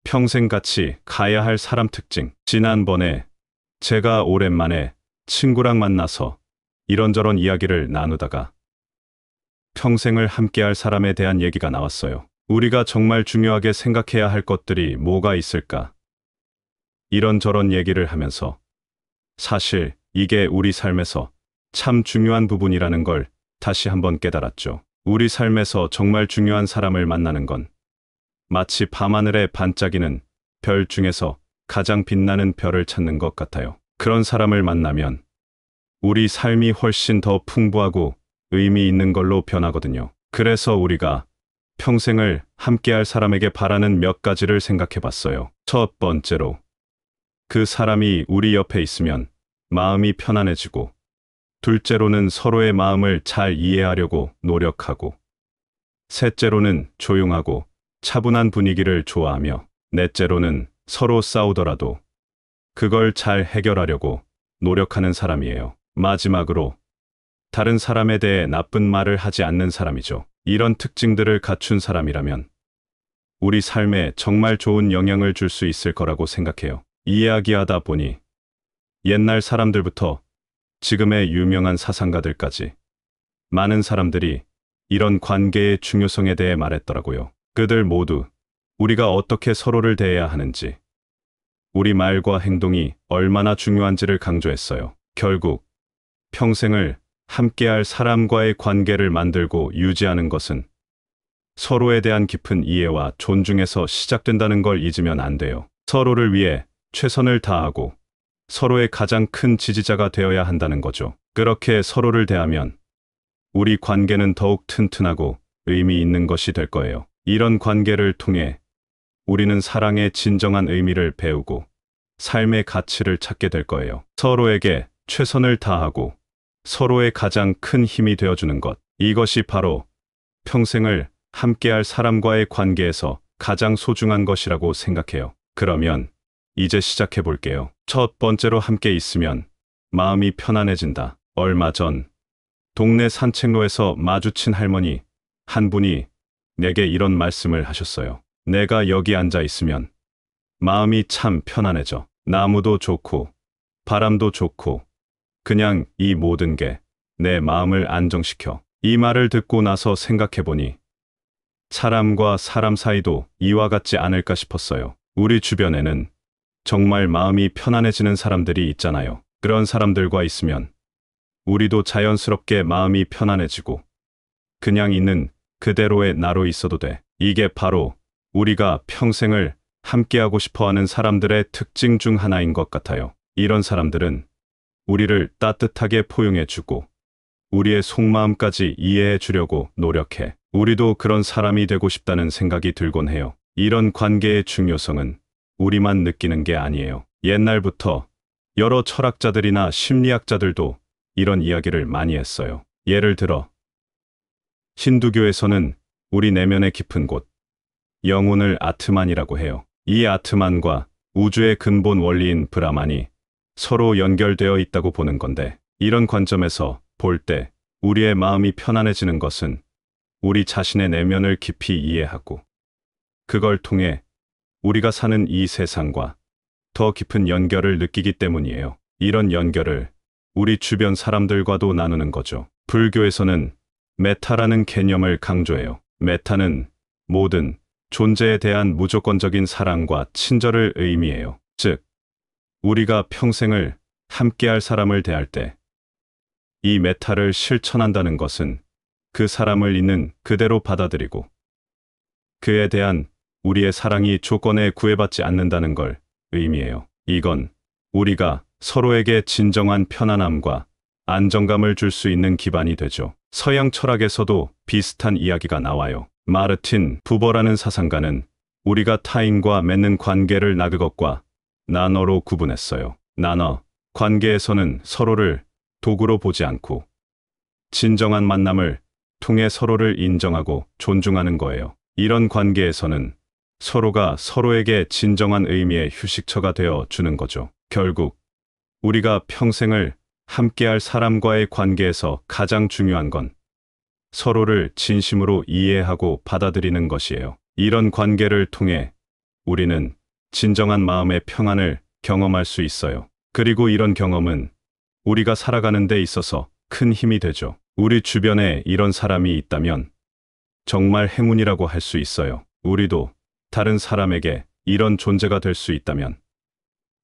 평생 같이 가야 할 사람 특징. 지난번에 제가 오랜만에 친구랑 만나서 이런저런 이야기를 나누다가 평생을 함께할 사람에 대한 얘기가 나왔어요. 우리가 정말 중요하게 생각해야 할 것들이 뭐가 있을까? 이런저런 얘기를 하면서 사실 이게 우리 삶에서 참 중요한 부분이라는 걸 다시 한번 깨달았죠. 우리 삶에서 정말 중요한 사람을 만나는 건 마치 밤하늘에 반짝이는 별 중에서 가장 빛나는 별을 찾는 것 같아요. 그런 사람을 만나면 우리 삶이 훨씬 더 풍부하고 의미 있는 걸로 변하거든요. 그래서 우리가 평생을 함께할 사람에게 바라는 몇 가지를 생각해 봤어요. 첫 번째로, 그 사람이 우리 옆에 있으면 마음이 편안해지고, 둘째로는 서로의 마음을 잘 이해하려고 노력하고, 셋째로는 조용하고 차분한 분위기를 좋아하며, 넷째로는 서로 싸우더라도 그걸 잘 해결하려고 노력하는 사람이에요. 마지막으로, 다른 사람에 대해 나쁜 말을 하지 않는 사람이죠. 이런 특징들을 갖춘 사람이라면 우리 삶에 정말 좋은 영향을 줄 수 있을 거라고 생각해요. 이야기하다 보니 옛날 사람들부터 지금의 유명한 사상가들까지 많은 사람들이 이런 관계의 중요성에 대해 말했더라고요. 그들 모두 우리가 어떻게 서로를 대해야 하는지, 우리 말과 행동이 얼마나 중요한지를 강조했어요. 결국 평생을 함께할 사람과의 관계를 만들고 유지하는 것은 서로에 대한 깊은 이해와 존중에서 시작된다는 걸 잊으면 안 돼요. 서로를 위해 최선을 다하고 서로의 가장 큰 지지자가 되어야 한다는 거죠. 그렇게 서로를 대하면 우리 관계는 더욱 튼튼하고 의미 있는 것이 될 거예요. 이런 관계를 통해 우리는 사랑의 진정한 의미를 배우고 삶의 가치를 찾게 될 거예요. 서로에게 최선을 다하고 서로의 가장 큰 힘이 되어주는 것. 이것이 바로 평생을 함께할 사람과의 관계에서 가장 소중한 것이라고 생각해요. 그러면 이제 시작해 볼게요. 첫 번째로, 함께 있으면 마음이 편안해진다. 얼마 전 동네 산책로에서 마주친 할머니 한 분이 내게 이런 말씀을 하셨어요. 내가 여기 앉아 있으면 마음이 참 편안해져. 나무도 좋고 바람도 좋고 그냥 이 모든 게 내 마음을 안정시켜. 이 말을 듣고 나서 생각해보니 사람과 사람 사이도 이와 같지 않을까 싶었어요. 우리 주변에는 정말 마음이 편안해지는 사람들이 있잖아요. 그런 사람들과 있으면 우리도 자연스럽게 마음이 편안해지고 그냥 있는 그대로의 나로 있어도 돼. 이게 바로 우리가 평생을 함께하고 싶어하는 사람들의 특징 중 하나인 것 같아요. 이런 사람들은 우리를 따뜻하게 포용해주고 우리의 속마음까지 이해해 주려고 노력해. 우리도 그런 사람이 되고 싶다는 생각이 들곤 해요. 이런 관계의 중요성은 우리만 느끼는 게 아니에요. 옛날부터 여러 철학자들이나 심리학자들도 이런 이야기를 많이 했어요. 예를 들어 힌두교에서는 우리 내면의 깊은 곳, 영혼을 아트만이라고 해요. 이 아트만과 우주의 근본 원리인 브라만이 서로 연결되어 있다고 보는 건데, 이런 관점에서 볼 때 우리의 마음이 편안해지는 것은 우리 자신의 내면을 깊이 이해하고 그걸 통해 우리가 사는 이 세상과 더 깊은 연결을 느끼기 때문이에요. 이런 연결을 우리 주변 사람들과도 나누는 거죠. 불교에서는 메타라는 개념을 강조해요. 메타는 모든 존재에 대한 무조건적인 사랑과 친절을 의미해요. 즉, 우리가 평생을 함께할 사람을 대할 때 이 메타를 실천한다는 것은 그 사람을 있는 그대로 받아들이고 그에 대한 우리의 사랑이 조건에 구애받지 않는다는 걸 의미해요. 이건 우리가 서로에게 진정한 편안함과 안정감을 줄 수 있는 기반이 되죠. 서양 철학에서도 비슷한 이야기가 나와요. 마르틴 부버라는 사상가는 우리가 타인과 맺는 관계를 나그것과 나너로 구분했어요. 나너, 관계에서는 서로를 도구로 보지 않고 진정한 만남을 통해 서로를 인정하고 존중하는 거예요. 이런 관계에서는 서로가 서로에게 진정한 의미의 휴식처가 되어 주는 거죠. 결국 우리가 평생을 함께할 사람과의 관계에서 가장 중요한 건 서로를 진심으로 이해하고 받아들이는 것이에요. 이런 관계를 통해 우리는 진정한 마음의 평안을 경험할 수 있어요. 그리고 이런 경험은 우리가 살아가는 데 있어서 큰 힘이 되죠. 우리 주변에 이런 사람이 있다면 정말 행운이라고 할 수 있어요. 우리도 다른 사람에게 이런 존재가 될 수 있다면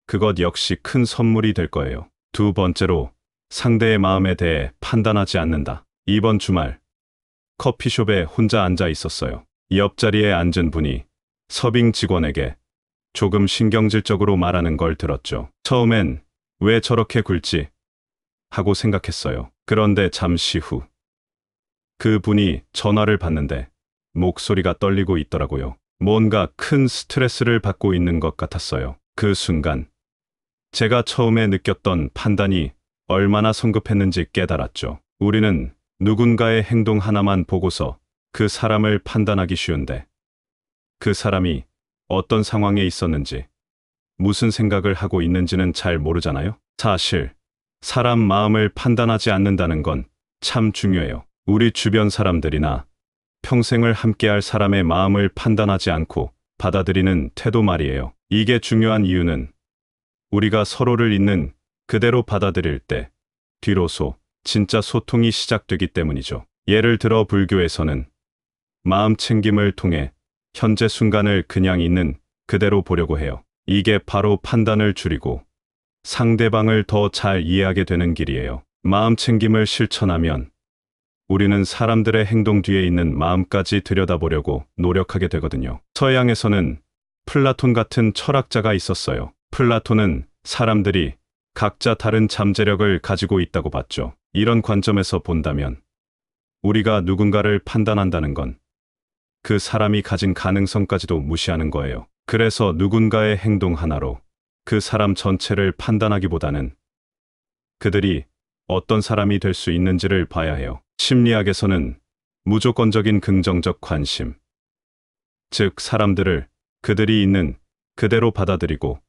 그것 역시 큰 선물이 될 거예요. 두 번째로, 상대의 마음에 대해 판단하지 않는다. 이번 주말 커피숍에 혼자 앉아 있었어요. 옆자리에 앉은 분이 서빙 직원에게 조금 신경질적으로 말하는 걸 들었죠. 처음엔 왜 저렇게 굴지 하고 생각했어요. 그런데 잠시 후 그 분이 전화를 받는데 목소리가 떨리고 있더라고요. 뭔가 큰 스트레스를 받고 있는 것 같았어요. 그 순간 제가 처음에 느꼈던 판단이 얼마나 성급했는지 깨달았죠. 우리는 누군가의 행동 하나만 보고서 그 사람을 판단하기 쉬운데, 그 사람이 어떤 상황에 있었는지, 무슨 생각을 하고 있는지는 잘 모르잖아요. 사실 사람 마음을 판단하지 않는다는 건 참 중요해요. 우리 주변 사람들이나 평생을 함께할 사람의 마음을 판단하지 않고 받아들이는 태도 말이에요. 이게 중요한 이유는 우리가 서로를 있는 그대로 받아들일 때 뒤로서 진짜 소통이 시작되기 때문이죠. 예를 들어 불교에서는 마음 챙김을 통해 현재 순간을 그냥 있는 그대로 보려고 해요. 이게 바로 판단을 줄이고 상대방을 더 잘 이해하게 되는 길이에요. 마음 챙김을 실천하면 우리는 사람들의 행동 뒤에 있는 마음까지 들여다보려고 노력하게 되거든요. 서양에서는 플라톤 같은 철학자가 있었어요. 플라톤은 사람들이 각자 다른 잠재력을 가지고 있다고 봤죠. 이런 관점에서 본다면 우리가 누군가를 판단한다는 건 그 사람이 가진 가능성까지도 무시하는 거예요. 그래서 누군가의 행동 하나로 그 사람 전체를 판단하기보다는 그들이 어떤 사람이 될 수 있는지를 봐야 해요. 심리학에서는 무조건적인 긍정적 관심, 즉 사람들을 그들이 있는 그대로 받아들이고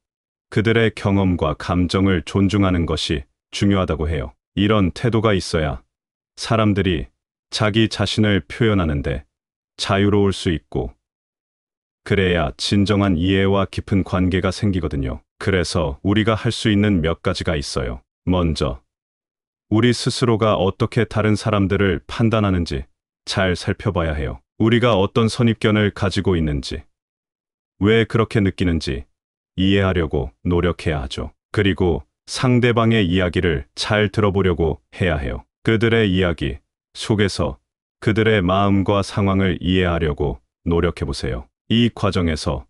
그들의 경험과 감정을 존중하는 것이 중요하다고 해요. 이런 태도가 있어야 사람들이 자기 자신을 표현하는데 자유로울 수 있고, 그래야 진정한 이해와 깊은 관계가 생기거든요. 그래서 우리가 할 수 있는 몇 가지가 있어요. 먼저, 우리 스스로가 어떻게 다른 사람들을 판단하는지 잘 살펴봐야 해요. 우리가 어떤 선입견을 가지고 있는지, 왜 그렇게 느끼는지 이해하려고 노력해야 하죠. 그리고 상대방의 이야기를 잘 들어보려고 해야 해요. 그들의 이야기 속에서 그들의 마음과 상황을 이해하려고 노력해보세요. 이 과정에서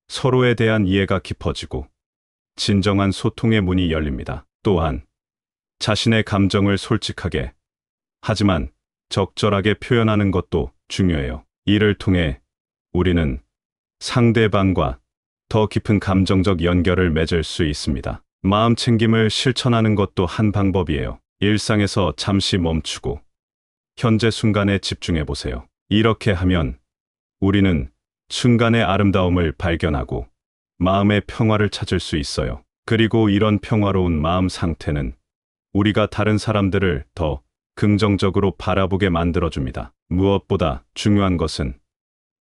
서로에 대한 이해가 깊어지고 진정한 소통의 문이 열립니다. 또한 자신의 감정을 솔직하게, 하지만 적절하게 표현하는 것도 중요해요. 이를 통해 우리는 상대방과 더 깊은 감정적 연결을 맺을 수 있습니다. 마음 챙김을 실천하는 것도 한 방법이에요. 일상에서 잠시 멈추고 현재 순간에 집중해 보세요. 이렇게 하면 우리는 순간의 아름다움을 발견하고 마음의 평화를 찾을 수 있어요. 그리고 이런 평화로운 마음 상태는 우리가 다른 사람들을 더 긍정적으로 바라보게 만들어줍니다. 무엇보다 중요한 것은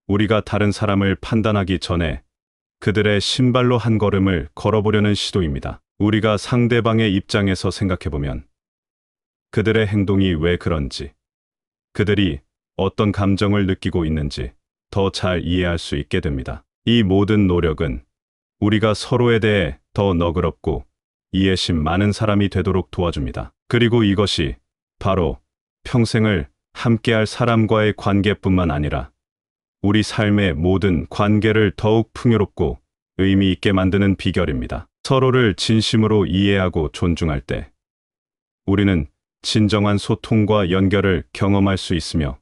우리가 다른 사람을 판단하기 전에 그들의 신발로 한 걸음을 걸어보려는 시도입니다. 우리가 상대방의 입장에서 생각해보면 그들의 행동이 왜 그런지, 그들이 어떤 감정을 느끼고 있는지 더 잘 이해할 수 있게 됩니다. 이 모든 노력은 우리가 서로에 대해 더 너그럽고 이해심 많은 사람이 되도록 도와줍니다. 그리고 이것이 바로 평생을 함께할 사람과의 관계뿐만 아니라 우리 삶의 모든 관계를 더욱 풍요롭고 의미 있게 만드는 비결입니다. 서로를 진심으로 이해하고 존중할 때 우리는 진정한 소통과 연결을 경험할 수 있으며,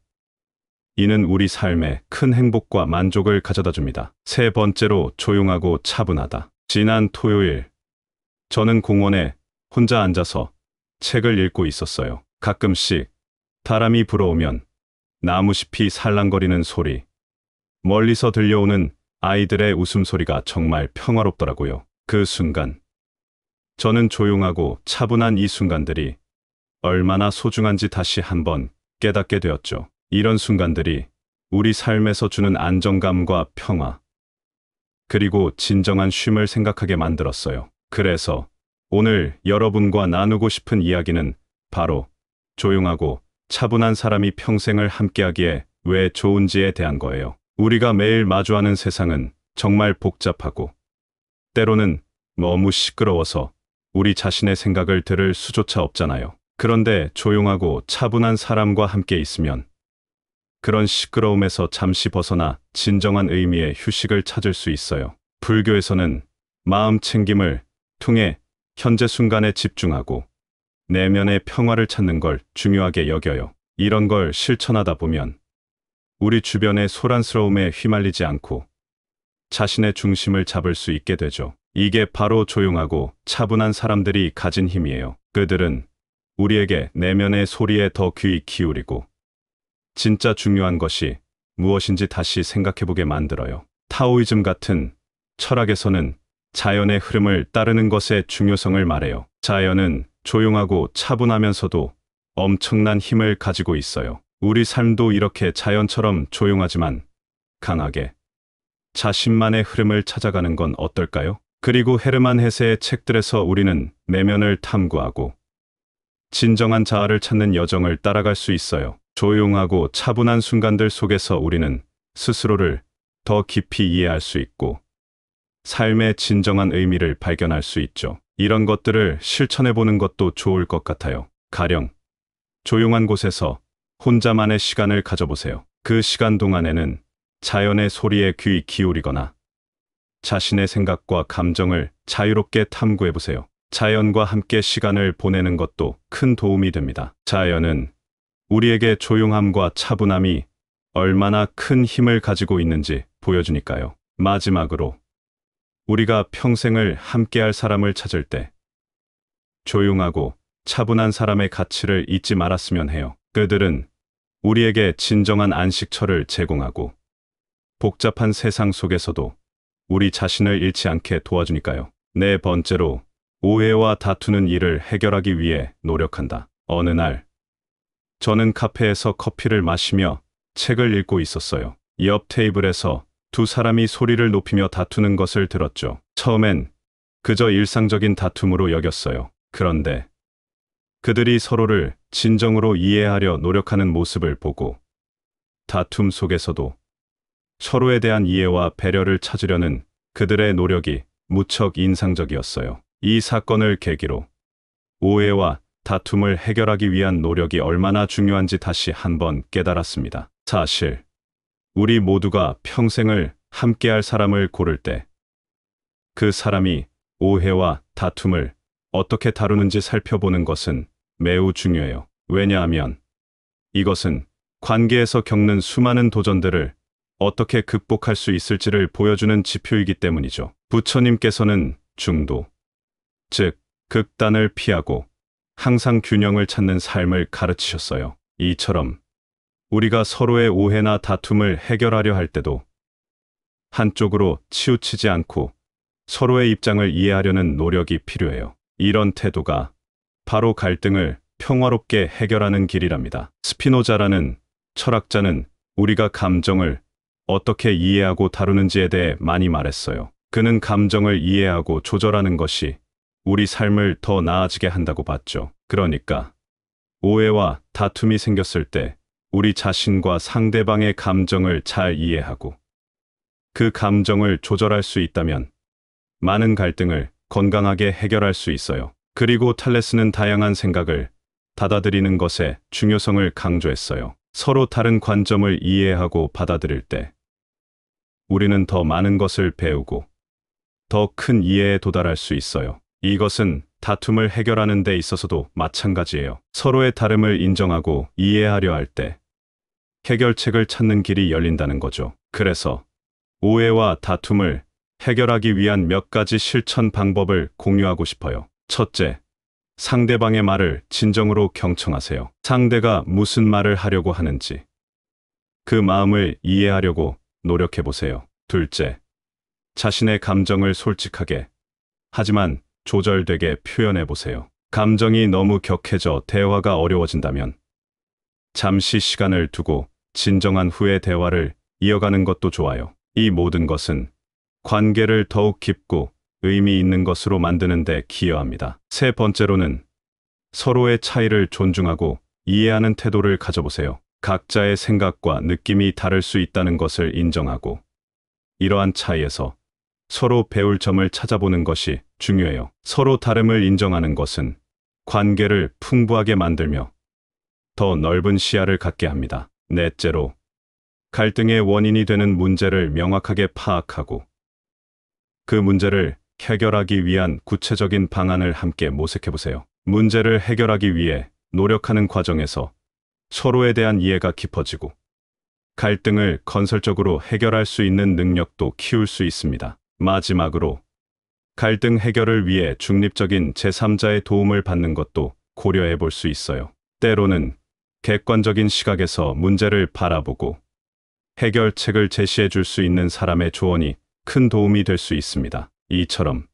이는 우리 삶에 큰 행복과 만족을 가져다 줍니다. 세 번째로, 조용하고 차분하다. 지난 토요일, 저는 공원에 혼자 앉아서 책을 읽고 있었어요. 가끔씩 바람이 불어오면 나무잎이 살랑거리는 소리, 멀리서 들려오는 아이들의 웃음소리가 정말 평화롭더라고요. 그 순간, 저는 조용하고 차분한 이 순간들이 얼마나 소중한지 다시 한번 깨닫게 되었죠. 이런 순간들이 우리 삶에서 주는 안정감과 평화, 그리고 진정한 쉼을 생각하게 만들었어요. 그래서 오늘 여러분과 나누고 싶은 이야기는 바로 조용하고 차분한 사람이 평생을 함께하기에 왜 좋은지에 대한 거예요. 우리가 매일 마주하는 세상은 정말 복잡하고 때로는 너무 시끄러워서 우리 자신의 생각을 들을 수조차 없잖아요. 그런데 조용하고 차분한 사람과 함께 있으면 그런 시끄러움에서 잠시 벗어나 진정한 의미의 휴식을 찾을 수 있어요. 불교에서는 마음 챙김을 통해 현재 순간에 집중하고 내면의 평화를 찾는 걸 중요하게 여겨요. 이런 걸 실천하다 보면 우리 주변의 소란스러움에 휘말리지 않고 자신의 중심을 잡을 수 있게 되죠. 이게 바로 조용하고 차분한 사람들이 가진 힘이에요. 그들은 우리에게 내면의 소리에 더 귀 기울이고 진짜 중요한 것이 무엇인지 다시 생각해보게 만들어요. 타오이즘 같은 철학에서는 자연의 흐름을 따르는 것의 중요성을 말해요. 자연은 조용하고 차분하면서도 엄청난 힘을 가지고 있어요. 우리 삶도 이렇게 자연처럼 조용하지만 강하게 자신만의 흐름을 찾아가는 건 어떨까요? 그리고 헤르만 헤세의 책들에서 우리는 내면을 탐구하고 진정한 자아를 찾는 여정을 따라갈 수 있어요. 조용하고 차분한 순간들 속에서 우리는 스스로를 더 깊이 이해할 수 있고 삶의 진정한 의미를 발견할 수 있죠. 이런 것들을 실천해보는 것도 좋을 것 같아요. 가령 조용한 곳에서 혼자만의 시간을 가져보세요. 그 시간 동안에는 자연의 소리에 귀 기울이거나 자신의 생각과 감정을 자유롭게 탐구해보세요. 자연과 함께 시간을 보내는 것도 큰 도움이 됩니다. 자연은 우리에게 조용함과 차분함이 얼마나 큰 힘을 가지고 있는지 보여주니까요. 마지막으로 우리가 평생을 함께할 사람을 찾을 때 조용하고 차분한 사람의 가치를 잊지 말았으면 해요. 그들은 우리에게 진정한 안식처를 제공하고 복잡한 세상 속에서도 우리 자신을 잃지 않게 도와주니까요. 네 번째로, 오해와 다투는 일을 해결하기 위해 노력한다. 어느 날 저는 카페에서 커피를 마시며 책을 읽고 있었어요. 옆 테이블에서 두 사람이 소리를 높이며 다투는 것을 들었죠. 처음엔 그저 일상적인 다툼으로 여겼어요. 그런데 그들이 서로를 진정으로 이해하려 노력하는 모습을 보고 다툼 속에서도 서로에 대한 이해와 배려를 찾으려는 그들의 노력이 무척 인상적이었어요. 이 사건을 계기로 오해와 다툼을 해결하기 위한 노력이 얼마나 중요한지 다시 한번 깨달았습니다. 사실 우리 모두가 평생을 함께할 사람을 고를 때 그 사람이 오해와 다툼을 어떻게 다루는지 살펴보는 것은 매우 중요해요. 왜냐하면 이것은 관계에서 겪는 수많은 도전들을 어떻게 극복할 수 있을지를 보여주는 지표이기 때문이죠. 부처님께서는 중도, 즉 극단을 피하고 항상 균형을 찾는 삶을 가르치셨어요. 이처럼 우리가 서로의 오해나 다툼을 해결하려 할 때도 한쪽으로 치우치지 않고 서로의 입장을 이해하려는 노력이 필요해요. 이런 태도가 바로 갈등을 평화롭게 해결하는 길이랍니다. 스피노자라는 철학자는 우리가 감정을 어떻게 이해하고 다루는지에 대해 많이 말했어요. 그는 감정을 이해하고 조절하는 것이 우리 삶을 더 나아지게 한다고 봤죠. 그러니까 오해와 다툼이 생겼을 때 우리 자신과 상대방의 감정을 잘 이해하고 그 감정을 조절할 수 있다면 많은 갈등을 건강하게 해결할 수 있어요. 그리고 탈레스는 다양한 생각을 받아들이는 것의 중요성을 강조했어요. 서로 다른 관점을 이해하고 받아들일 때 우리는 더 많은 것을 배우고 더 큰 이해에 도달할 수 있어요. 이것은 다툼을 해결하는 데 있어서도 마찬가지예요. 서로의 다름을 인정하고 이해하려 할 때 해결책을 찾는 길이 열린다는 거죠. 그래서 오해와 다툼을 해결하기 위한 몇 가지 실천 방법을 공유하고 싶어요. 첫째, 상대방의 말을 진정으로 경청하세요. 상대가 무슨 말을 하려고 하는지 그 마음을 이해하려고 노력해보세요. 둘째, 자신의 감정을 솔직하게 하지만 조절되게 표현해보세요. 감정이 너무 격해져 대화가 어려워진다면 잠시 시간을 두고 진정한 후에 대화를 이어가는 것도 좋아요. 이 모든 것은 관계를 더욱 깊고 의미 있는 것으로 만드는 데 기여합니다. 세 번째로는 서로의 차이를 존중하고 이해하는 태도를 가져보세요. 각자의 생각과 느낌이 다를 수 있다는 것을 인정하고 이러한 차이에서 서로 배울 점을 찾아보는 것이 중요해요. 서로 다름을 인정하는 것은 관계를 풍부하게 만들며 더 넓은 시야를 갖게 합니다. 넷째로, 갈등의 원인이 되는 문제를 명확하게 파악하고 그 문제를 해결하기 위한 구체적인 방안을 함께 모색해 보세요. 문제를 해결하기 위해 노력하는 과정에서 서로에 대한 이해가 깊어지고 갈등을 건설적으로 해결할 수 있는 능력도 키울 수 있습니다. 마지막으로, 갈등 해결을 위해 중립적인 제3자의 도움을 받는 것도 고려해 볼 수 있어요. 때로는 객관적인 시각에서 문제를 바라보고 해결책을 제시해 줄 수 있는 사람의 조언이 큰 도움이 될 수 있습니다. 이처럼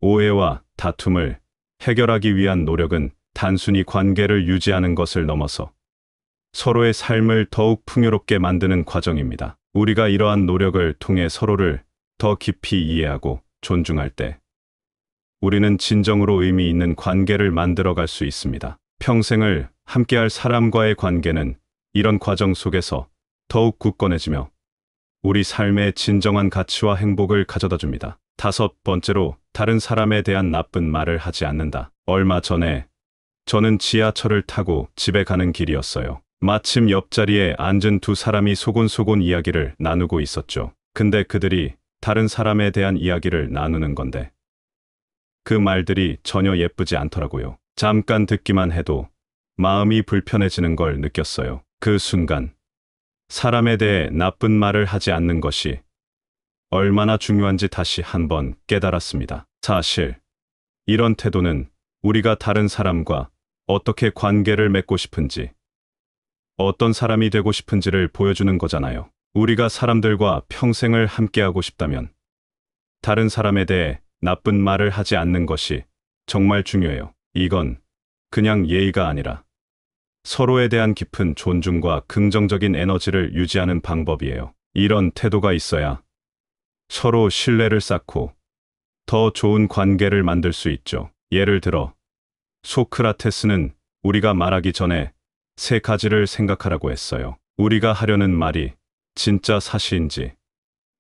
오해와 다툼을 해결하기 위한 노력은 단순히 관계를 유지하는 것을 넘어서 서로의 삶을 더욱 풍요롭게 만드는 과정입니다. 우리가 이러한 노력을 통해 서로를 더 깊이 이해하고 존중할 때 우리는 진정으로 의미 있는 관계를 만들어갈 수 있습니다. 평생을 함께할 사람과의 관계는 이런 과정 속에서 더욱 굳건해지며 우리 삶의 진정한 가치와 행복을 가져다 줍니다. 다섯 번째로, 다른 사람에 대한 나쁜 말을 하지 않는다. 얼마 전에 저는 지하철을 타고 집에 가는 길이었어요. 마침 옆자리에 앉은 두 사람이 소곤소곤 이야기를 나누고 있었죠. 근데 그들이 다른 사람에 대한 이야기를 나누는 건데 그 말들이 전혀 예쁘지 않더라고요. 잠깐 듣기만 해도 마음이 불편해지는 걸 느꼈어요. 그 순간 사람에 대해 나쁜 말을 하지 않는 것이 얼마나 중요한지 다시 한번 깨달았습니다. 사실 이런 태도는 우리가 다른 사람과 어떻게 관계를 맺고 싶은지, 어떤 사람이 되고 싶은지를 보여주는 거잖아요. 우리가 사람들과 평생을 함께하고 싶다면 다른 사람에 대해 나쁜 말을 하지 않는 것이 정말 중요해요. 이건 그냥 예의가 아니라 서로에 대한 깊은 존중과 긍정적인 에너지를 유지하는 방법이에요. 이런 태도가 있어야 서로 신뢰를 쌓고 더 좋은 관계를 만들 수 있죠. 예를 들어, 소크라테스는 우리가 말하기 전에 세 가지를 생각하라고 했어요. 우리가 하려는 말이 진짜 사실인지,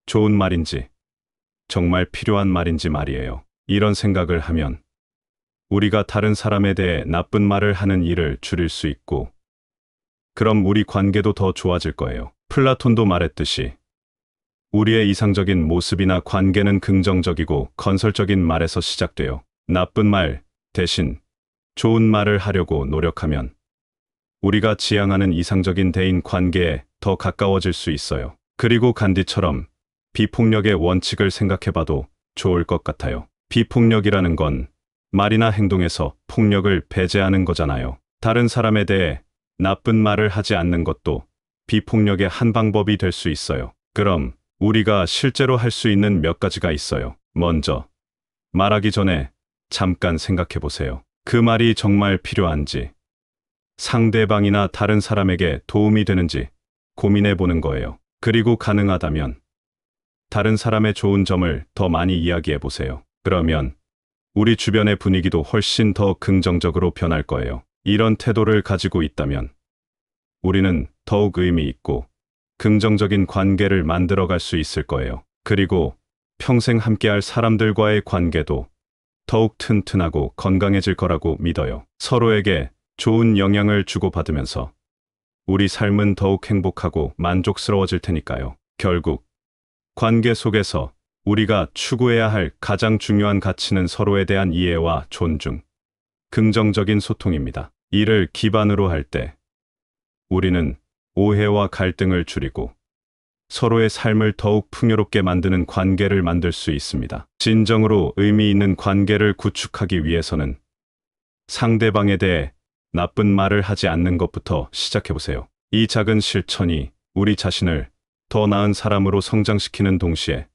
좋은 말인지, 정말 필요한 말인지 말이에요. 이런 생각을 하면 우리가 다른 사람에 대해 나쁜 말을 하는 일을 줄일 수 있고, 그럼 우리 관계도 더 좋아질 거예요. 플라톤도 말했듯이 우리의 이상적인 모습이나 관계는 긍정적이고 건설적인 말에서 시작돼요. 나쁜 말 대신 좋은 말을 하려고 노력하면 우리가 지향하는 이상적인 대인 관계에 더 가까워질 수 있어요. 그리고 간디처럼 비폭력의 원칙을 생각해봐도 좋을 것 같아요. 비폭력이라는 건 말이나 행동에서 폭력을 배제하는 거잖아요. 다른 사람에 대해 나쁜 말을 하지 않는 것도 비폭력의 한 방법이 될 수 있어요. 그럼 우리가 실제로 할 수 있는 몇 가지가 있어요. 먼저, 말하기 전에 잠깐 생각해 보세요. 그 말이 정말 필요한지, 상대방이나 다른 사람에게 도움이 되는지 고민해 보는 거예요. 그리고 가능하다면 다른 사람의 좋은 점을 더 많이 이야기해 보세요. 그러면 우리 주변의 분위기도 훨씬 더 긍정적으로 변할 거예요. 이런 태도를 가지고 있다면 우리는 더욱 의미 있고 긍정적인 관계를 만들어갈 수 있을 거예요. 그리고 평생 함께할 사람들과의 관계도 더욱 튼튼하고 건강해질 거라고 믿어요. 서로에게 좋은 영향을 주고받으면서 우리 삶은 더욱 행복하고 만족스러워질 테니까요. 결국 관계 속에서 우리가 추구해야 할 가장 중요한 가치는 서로에 대한 이해와 존중, 긍정적인 소통입니다. 이를 기반으로 할 때 우리는 오해와 갈등을 줄이고 서로의 삶을 더욱 풍요롭게 만드는 관계를 만들 수 있습니다. 진정으로 의미 있는 관계를 구축하기 위해서는 상대방에 대해 나쁜 말을 하지 않는 것부터 시작해보세요. 이 작은 실천이 우리 자신을 더 나은 사람으로 성장시키는 동시에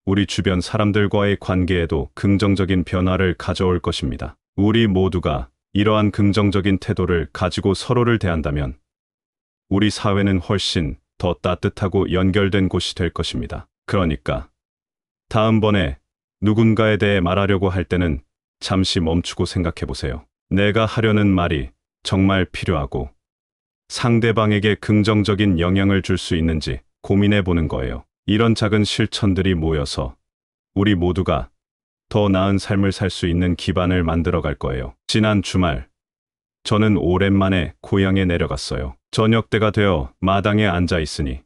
우리 주변 사람들과의 관계에도 긍정적인 변화를 가져올 것입니다. 우리 모두가 이러한 긍정적인 태도를 가지고 서로를 대한다면 우리 사회는 훨씬 더 따뜻하고 연결된 곳이 될 것입니다. 그러니까 다음번에 누군가에 대해 말하려고 할 때는 잠시 멈추고 생각해 보세요. 내가 하려는 말이 정말 필요하고 상대방에게 긍정적인 영향을 줄 수 있는지 고민해 보는 거예요. 이런 작은 실천들이 모여서 우리 모두가 더 나은 삶을 살 수 있는 기반을 만들어 갈 거예요. 지난 주말, 저는 오랜만에 고향에 내려갔어요. 저녁 때가 되어 마당에 앉아 있으니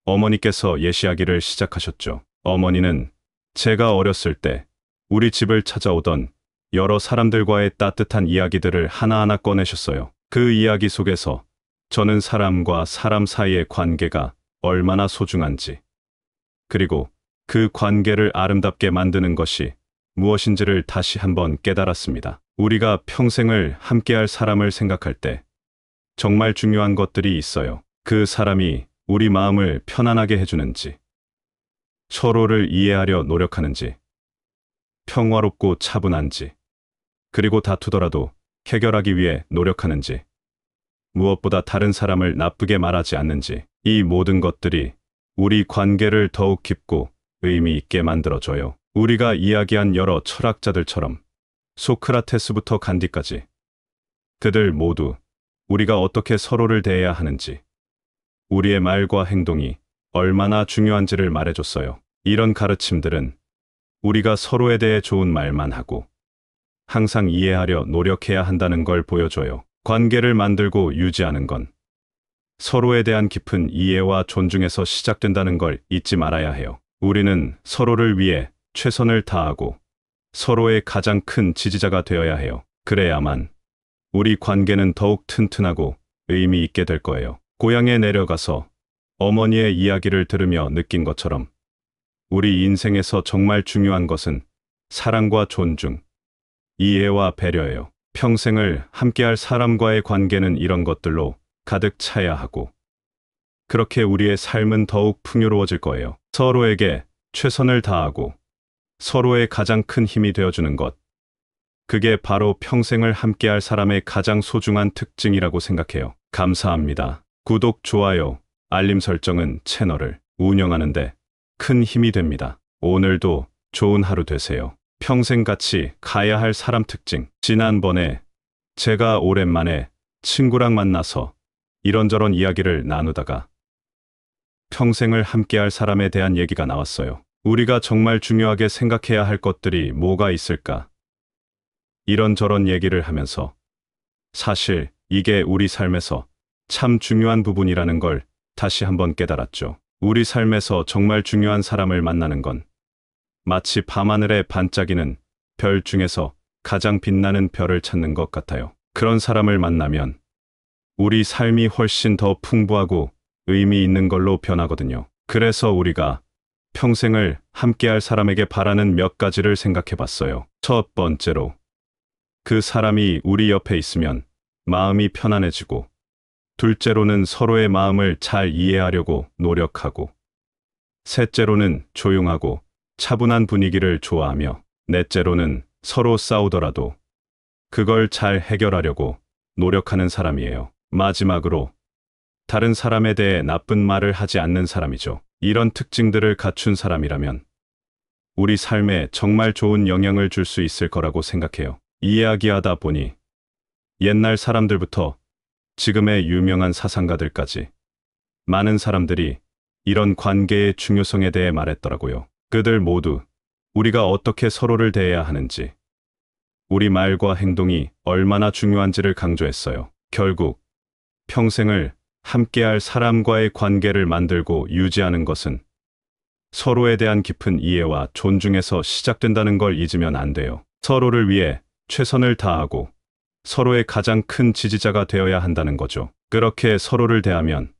어머니께서 예시하기를 시작하셨죠. 어머니는 제가 어렸을 때 우리 집을 찾아오던 여러 사람들과의 따뜻한 이야기들을 하나하나 꺼내셨어요. 그 이야기 속에서 저는 사람과 사람 사이의 관계가 얼마나 소중한지, 그리고 그 관계를 아름답게 만드는 것이 무엇인지를 다시 한번 깨달았습니다. 우리가 평생을 함께할 사람을 생각할 때 정말 중요한 것들이 있어요. 그 사람이 우리 마음을 편안하게 해주는지, 서로를 이해하려 노력하는지, 평화롭고 차분한지, 그리고 다투더라도 해결하기 위해 노력하는지, 무엇보다 다른 사람을 나쁘게 말하지 않는지, 이 모든 것들이 우리 관계를 더욱 깊고 의미 있게 만들어줘요. 우리가 이야기한 여러 철학자들처럼 소크라테스부터 간디까지 그들 모두 우리가 어떻게 서로를 대해야 하는지, 우리의 말과 행동이 얼마나 중요한지를 말해줬어요. 이런 가르침들은 우리가 서로에 대해 좋은 말만 하고 항상 이해하려 노력해야 한다는 걸 보여줘요. 관계를 만들고 유지하는 건 서로에 대한 깊은 이해와 존중에서 시작된다는 걸 잊지 말아야 해요. 우리는 서로를 위해 최선을 다하고 서로의 가장 큰 지지자가 되어야 해요. 그래야만 우리 관계는 더욱 튼튼하고 의미 있게 될 거예요. 고향에 내려가서 어머니의 이야기를 들으며 느낀 것처럼 우리 인생에서 정말 중요한 것은 사랑과 존중, 이해와 배려예요. 평생을 함께할 사람과의 관계는 이런 것들로 가득 차야 하고, 그렇게 우리의 삶은 더욱 풍요로워질 거예요. 서로에게 최선을 다하고 서로의 가장 큰 힘이 되어주는 것, 그게 바로 평생을 함께할 사람의 가장 소중한 특징이라고 생각해요. 감사합니다. 구독, 좋아요, 알림 설정은 채널을 운영하는데 큰 힘이 됩니다. 오늘도 좋은 하루 되세요. 평생 같이 가야 할 사람 특징. 지난번에 제가 오랜만에 친구랑 만나서 이런저런 이야기를 나누다가 평생을 함께할 사람에 대한 얘기가 나왔어요. 우리가 정말 중요하게 생각해야 할 것들이 뭐가 있을까? 이런저런 얘기를 하면서 사실 이게 우리 삶에서 참 중요한 부분이라는 걸 다시 한번 깨달았죠. 우리 삶에서 정말 중요한 사람을 만나는 건 마치 밤하늘에 반짝이는 별 중에서 가장 빛나는 별을 찾는 것 같아요. 그런 사람을 만나면 우리 삶이 훨씬 더 풍부하고 의미 있는 걸로 변하거든요. 그래서 우리가 평생을 함께할 사람에게 바라는 몇 가지를 생각해 봤어요. 첫 번째로, 그 사람이 우리 옆에 있으면 마음이 편안해지고, 둘째로는 서로의 마음을 잘 이해하려고 노력하고, 셋째로는 조용하고 차분한 분위기를 좋아하며, 넷째로는 서로 싸우더라도 그걸 잘 해결하려고 노력하는 사람이에요. 마지막으로, 다른 사람에 대해 나쁜 말을 하지 않는 사람이죠. 이런 특징들을 갖춘 사람이라면 우리 삶에 정말 좋은 영향을 줄 수 있을 거라고 생각해요. 이야기하다 보니 옛날 사람들부터 지금의 유명한 사상가들까지 많은 사람들이 이런 관계의 중요성에 대해 말했더라고요. 그들 모두 우리가 어떻게 서로를 대해야 하는지, 우리 말과 행동이 얼마나 중요한지를 강조했어요. 결국 평생을 함께할 사람과의 관계를 만들고 유지하는 것은 서로에 대한 깊은 이해와 존중에서 시작된다는 걸 잊으면 안 돼요. 서로를 위해 최선을 다하고 서로의 가장 큰 지지자가 되어야 한다는 거죠. 그렇게 서로를 대하면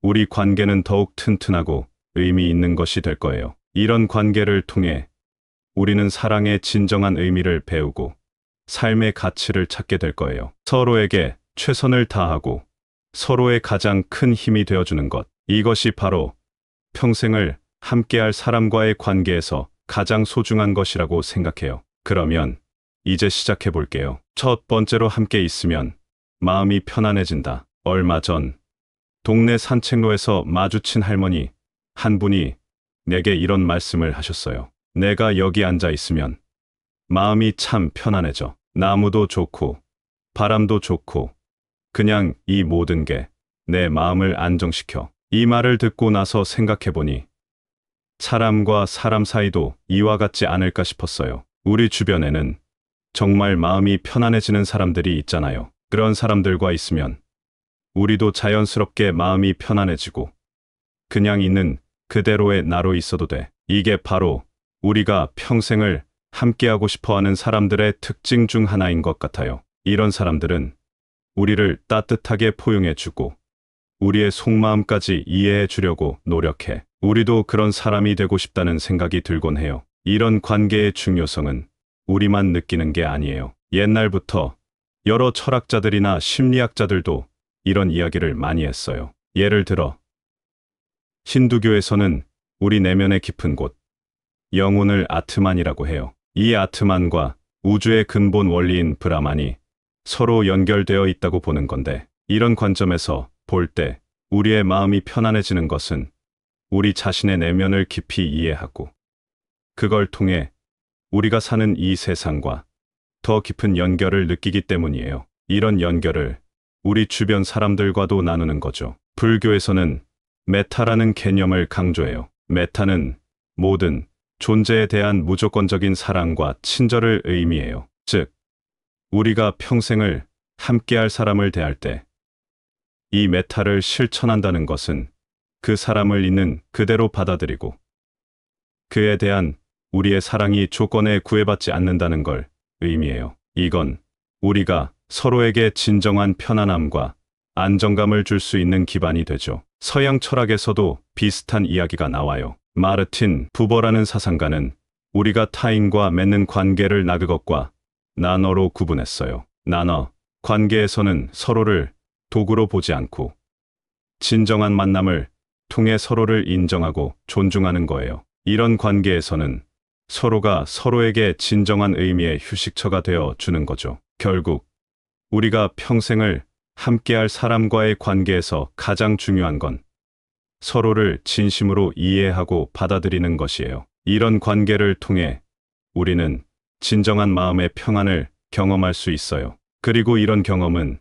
우리 관계는 더욱 튼튼하고 의미 있는 것이 될 거예요. 이런 관계를 통해 우리는 사랑의 진정한 의미를 배우고 삶의 가치를 찾게 될 거예요. 서로에게 최선을 다하고 서로의 가장 큰 힘이 되어주는 것, 이것이 바로 평생을 함께할 사람과의 관계에서 가장 소중한 것이라고 생각해요. 그러면 이제 시작해 볼게요. 첫 번째로, 함께 있으면 마음이 편안해진다. 얼마 전 동네 산책로에서 마주친 할머니 한 분이 내게 이런 말씀을 하셨어요. 내가 여기 앉아 있으면 마음이 참 편안해져. 나무도 좋고 바람도 좋고 그냥 이 모든 게 내 마음을 안정시켜. 이 말을 듣고 나서 생각해보니 사람과 사람 사이도 이와 같지 않을까 싶었어요. 우리 주변에는 정말 마음이 편안해지는 사람들이 있잖아요. 그런 사람들과 있으면 우리도 자연스럽게 마음이 편안해지고 그냥 있는 그대로의 나로 있어도 돼. 이게 바로 우리가 평생을 함께하고 싶어하는 사람들의 특징 중 하나인 것 같아요. 이런 사람들은 우리를 따뜻하게 포용해주고 우리의 속마음까지 이해해 주려고 노력해. 우리도 그런 사람이 되고 싶다는 생각이 들곤 해요. 이런 관계의 중요성은 우리만 느끼는 게 아니에요. 옛날부터 여러 철학자들이나 심리학자들도 이런 이야기를 많이 했어요. 예를 들어 힌두교에서는 우리 내면의 깊은 곳, 영혼을 아트만이라고 해요. 이 아트만과 우주의 근본 원리인 브라만이 서로 연결되어 있다고 보는 건데, 이런 관점에서 볼 때 우리의 마음이 편안해지는 것은 우리 자신의 내면을 깊이 이해하고 그걸 통해 우리가 사는 이 세상과 더 깊은 연결을 느끼기 때문이에요. 이런 연결을 우리 주변 사람들과도 나누는 거죠. 불교에서는 메타라는 개념을 강조해요. 메타는 모든 존재에 대한 무조건적인 사랑과 친절을 의미해요. 즉, 우리가 평생을 함께할 사람을 대할 때 이 메타를 실천한다는 것은 그 사람을 있는 그대로 받아들이고 그에 대한 우리의 사랑이 조건에 구애받지 않는다는 걸 의미해요. 이건 우리가 서로에게 진정한 편안함과 안정감을 줄 수 있는 기반이 되죠. 서양 철학에서도 비슷한 이야기가 나와요. 마르틴 부버라는 사상가는 우리가 타인과 맺는 관계를 나그것과 나너로 구분했어요. 나너, 관계에서는 서로를 도구로 보지 않고 진정한 만남을 통해 서로를 인정하고 존중하는 거예요. 이런 관계에서는 서로가 서로에게 진정한 의미의 휴식처가 되어 주는 거죠. 결국 우리가 평생을 함께할 사람과의 관계에서 가장 중요한 건 서로를 진심으로 이해하고 받아들이는 것이에요. 이런 관계를 통해 우리는 진정한 마음의 평안을 경험할 수 있어요. 그리고 이런 경험은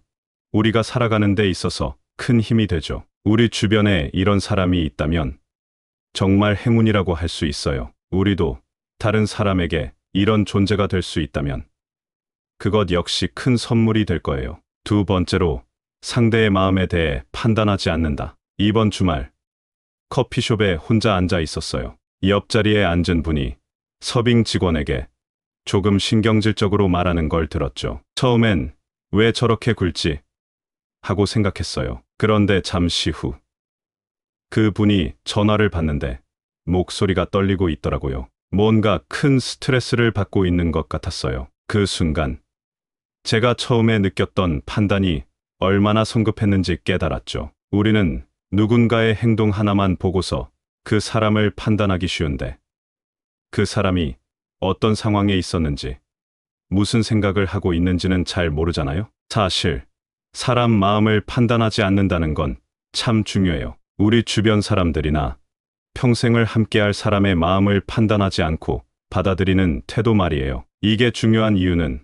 우리가 살아가는 데 있어서 큰 힘이 되죠. 우리 주변에 이런 사람이 있다면 정말 행운이라고 할 수 있어요. 우리도 다른 사람에게 이런 존재가 될 수 있다면 그것 역시 큰 선물이 될 거예요. 두 번째로, 상대의 마음에 대해 판단하지 않는다. 이번 주말 커피숍에 혼자 앉아 있었어요. 옆자리에 앉은 분이 서빙 직원에게 조금 신경질적으로 말하는 걸 들었죠. 처음엔 왜 저렇게 굴지 하고 생각했어요. 그런데 잠시 후 그 분이 전화를 받는데 목소리가 떨리고 있더라고요. 뭔가 큰 스트레스를 받고 있는 것 같았어요. 그 순간 제가 처음에 느꼈던 판단이 얼마나 성급했는지 깨달았죠. 우리는 누군가의 행동 하나만 보고서 그 사람을 판단하기 쉬운데, 그 사람이 어떤 상황에 있었는지, 무슨 생각을 하고 있는지는 잘 모르잖아요. 사실 사람 마음을 판단하지 않는다는 건 참 중요해요. 우리 주변 사람들이나 평생을 함께할 사람의 마음을 판단하지 않고 받아들이는 태도 말이에요. 이게 중요한 이유는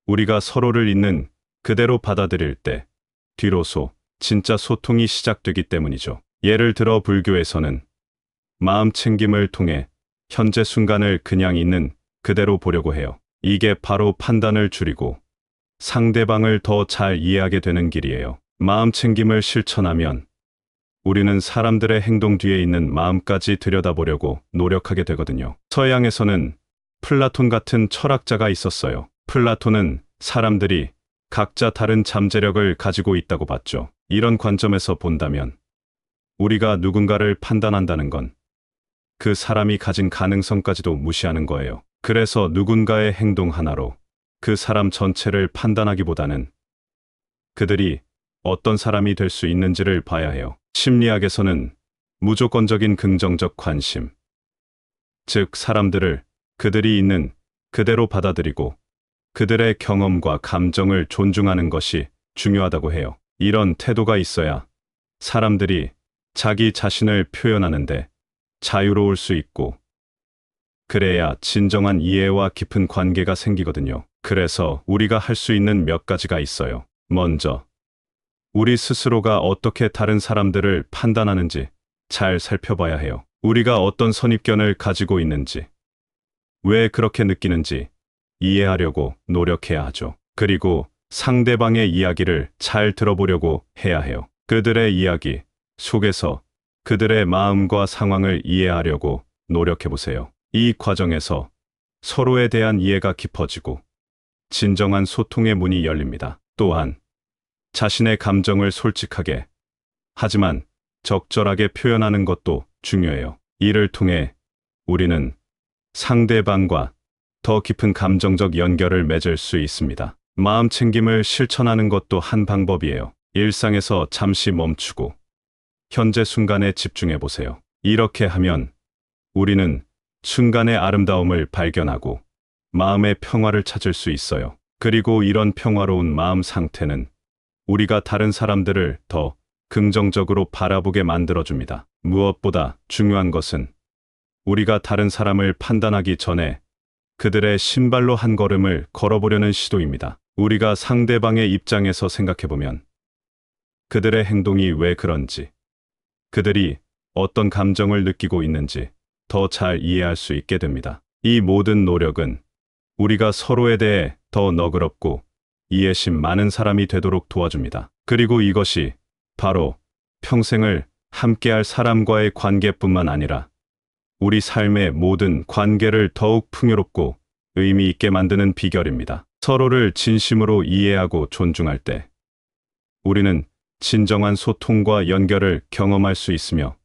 우리가 서로를 있는 그대로 받아들일 때 뒤로서 진짜 소통이 시작되기 때문이죠. 예를 들어 불교에서는 마음 챙김을 통해 현재 순간을 그냥 있는 그대로 보려고 해요. 이게 바로 판단을 줄이고 상대방을 더 잘 이해하게 되는 길이에요. 마음 챙김을 실천하면 우리는 사람들의 행동 뒤에 있는 마음까지 들여다보려고 노력하게 되거든요. 서양에서는 플라톤 같은 철학자가 있었어요. 플라톤은 사람들이 각자 다른 잠재력을 가지고 있다고 봤죠. 이런 관점에서 본다면 우리가 누군가를 판단한다는 건 그 사람이 가진 가능성까지도 무시하는 거예요. 그래서 누군가의 행동 하나로 그 사람 전체를 판단하기보다는 그들이 어떤 사람이 될 수 있는지를 봐야 해요. 심리학에서는 무조건적인 긍정적 관심, 즉 사람들을 그들이 있는 그대로 받아들이고 그들의 경험과 감정을 존중하는 것이 중요하다고 해요. 이런 태도가 있어야 사람들이 자기 자신을 표현하는데 자유로울 수 있고, 그래야 진정한 이해와 깊은 관계가 생기거든요. 그래서 우리가 할 수 있는 몇 가지가 있어요. 먼저, 우리 스스로가 어떻게 다른 사람들을 판단하는지 잘 살펴봐야 해요. 우리가 어떤 선입견을 가지고 있는지, 왜 그렇게 느끼는지 이해하려고 노력해야 하죠. 그리고 상대방의 이야기를 잘 들어보려고 해야 해요. 그들의 이야기 속에서 그들의 마음과 상황을 이해하려고 노력해 보세요. 이 과정에서 서로에 대한 이해가 깊어지고 진정한 소통의 문이 열립니다. 또한 자신의 감정을 솔직하게 하지만 적절하게 표현하는 것도 중요해요. 이를 통해 우리는 상대방과 더 깊은 감정적 연결을 맺을 수 있습니다. 마음 챙김을 실천하는 것도 한 방법이에요. 일상에서 잠시 멈추고 현재 순간에 집중해 보세요. 이렇게 하면 우리는 순간의 아름다움을 발견하고 마음의 평화를 찾을 수 있어요. 그리고 이런 평화로운 마음 상태는 우리가 다른 사람들을 더 긍정적으로 바라보게 만들어줍니다. 무엇보다 중요한 것은 우리가 다른 사람을 판단하기 전에 그들의 신발로 한 걸음을 걸어보려는 시도입니다. 우리가 상대방의 입장에서 생각해보면 그들의 행동이 왜 그런지, 그들이 어떤 감정을 느끼고 있는지 더 잘 이해할 수 있게 됩니다. 이 모든 노력은 우리가 서로에 대해 더 너그럽고 이해심 많은 사람이 되도록 도와줍니다. 그리고 이것이 바로 평생을 함께할 사람과의 관계뿐만 아니라 우리 삶의 모든 관계를 더욱 풍요롭고 의미 있게 만드는 비결입니다. 서로를 진심으로 이해하고 존중할 때 우리는 진정한 소통과 연결을 경험할 수 있으며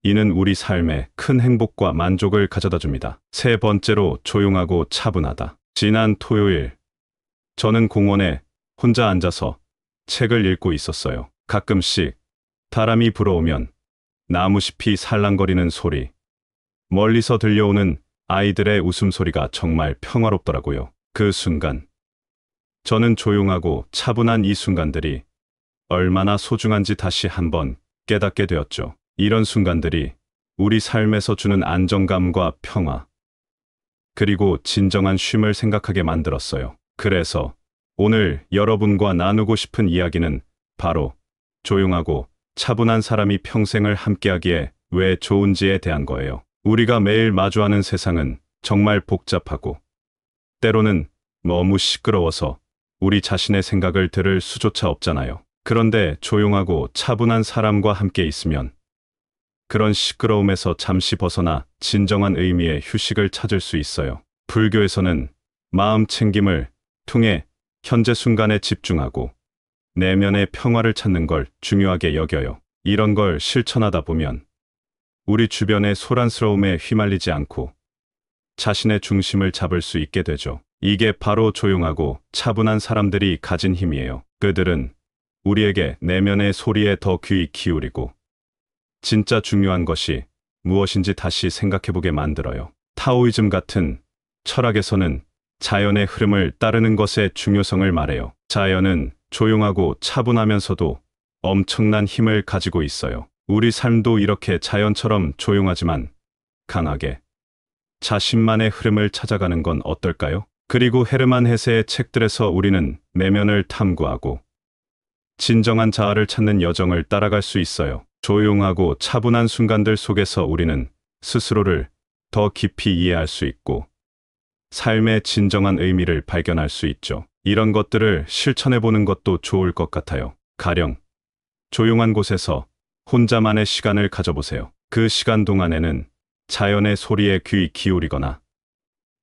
이는 우리 삶에 큰 행복과 만족을 가져다 줍니다. 세 번째로 조용하고 차분하다. 지난 토요일 저는 공원에 혼자 앉아서 책을 읽고 있었어요. 가끔씩 바람이 불어오면 나무잎이 살랑거리는 소리, 멀리서 들려오는 아이들의 웃음소리가 정말 평화롭더라고요. 그 순간 저는 조용하고 차분한 이 순간들이 얼마나 소중한지 다시 한번 깨닫게 되었죠. 이런 순간들이 우리 삶에서 주는 안정감과 평화, 그리고 진정한 쉼을 생각하게 만들었어요. 그래서 오늘 여러분과 나누고 싶은 이야기는 바로 조용하고 차분한 사람이 평생을 함께하기에 왜 좋은지에 대한 거예요. 우리가 매일 마주하는 세상은 정말 복잡하고 때로는 너무 시끄러워서 우리 자신의 생각을 들을 수조차 없잖아요. 그런데 조용하고 차분한 사람과 함께 있으면 그런 시끄러움에서 잠시 벗어나 진정한 의미의 휴식을 찾을 수 있어요. 불교에서는 마음 챙김을 통해 현재 순간에 집중하고 내면의 평화를 찾는 걸 중요하게 여겨요. 이런 걸 실천하다 보면 우리 주변의 소란스러움에 휘말리지 않고 자신의 중심을 잡을 수 있게 되죠. 이게 바로 조용하고 차분한 사람들이 가진 힘이에요. 그들은 우리에게 내면의 소리에 더 귀 기울이고 진짜 중요한 것이 무엇인지 다시 생각해보게 만들어요. 타오이즘 같은 철학에서는 자연의 흐름을 따르는 것의 중요성을 말해요. 자연은 조용하고 차분하면서도 엄청난 힘을 가지고 있어요. 우리 삶도 이렇게 자연처럼 조용하지만 강하게 자신만의 흐름을 찾아가는 건 어떨까요? 그리고 헤르만 헤세의 책들에서 우리는 내면을 탐구하고 진정한 자아를 찾는 여정을 따라갈 수 있어요. 조용하고 차분한 순간들 속에서 우리는 스스로를 더 깊이 이해할 수 있고 삶의 진정한 의미를 발견할 수 있죠. 이런 것들을 실천해보는 것도 좋을 것 같아요. 가령 조용한 곳에서 혼자만의 시간을 가져보세요. 그 시간 동안에는 자연의 소리에 귀 기울이거나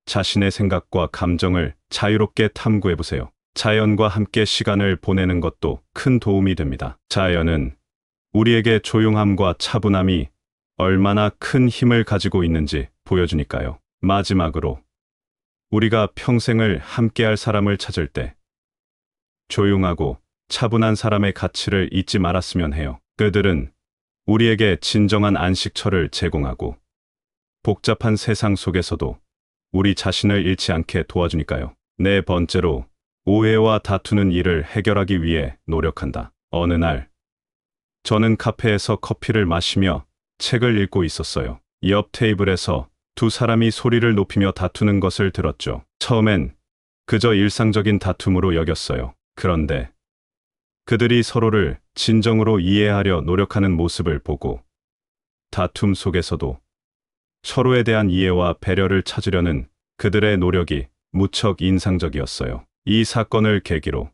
자신의 생각과 감정을 자유롭게 탐구해보세요. 자연과 함께 시간을 보내는 것도 큰 도움이 됩니다. 자연은 우리에게 조용함과 차분함이 얼마나 큰 힘을 가지고 있는지 보여주니까요. 마지막으로 우리가 평생을 함께할 사람을 찾을 때 조용하고 차분한 사람의 가치를 잊지 말았으면 해요. 그들은 우리에게 진정한 안식처를 제공하고 복잡한 세상 속에서도 우리 자신을 잃지 않게 도와주니까요. 네 번째로 오해와 다투는 일을 해결하기 위해 노력한다. 어느 날 저는 카페에서 커피를 마시며 책을 읽고 있었어요. 옆 테이블에서 두 사람이 소리를 높이며 다투는 것을 들었죠. 처음엔 그저 일상적인 다툼으로 여겼어요. 그런데 그들이 서로를 진정으로 이해하려 노력하는 모습을 보고 다툼 속에서도 서로에 대한 이해와 배려를 찾으려는 그들의 노력이 무척 인상적이었어요. 이 사건을 계기로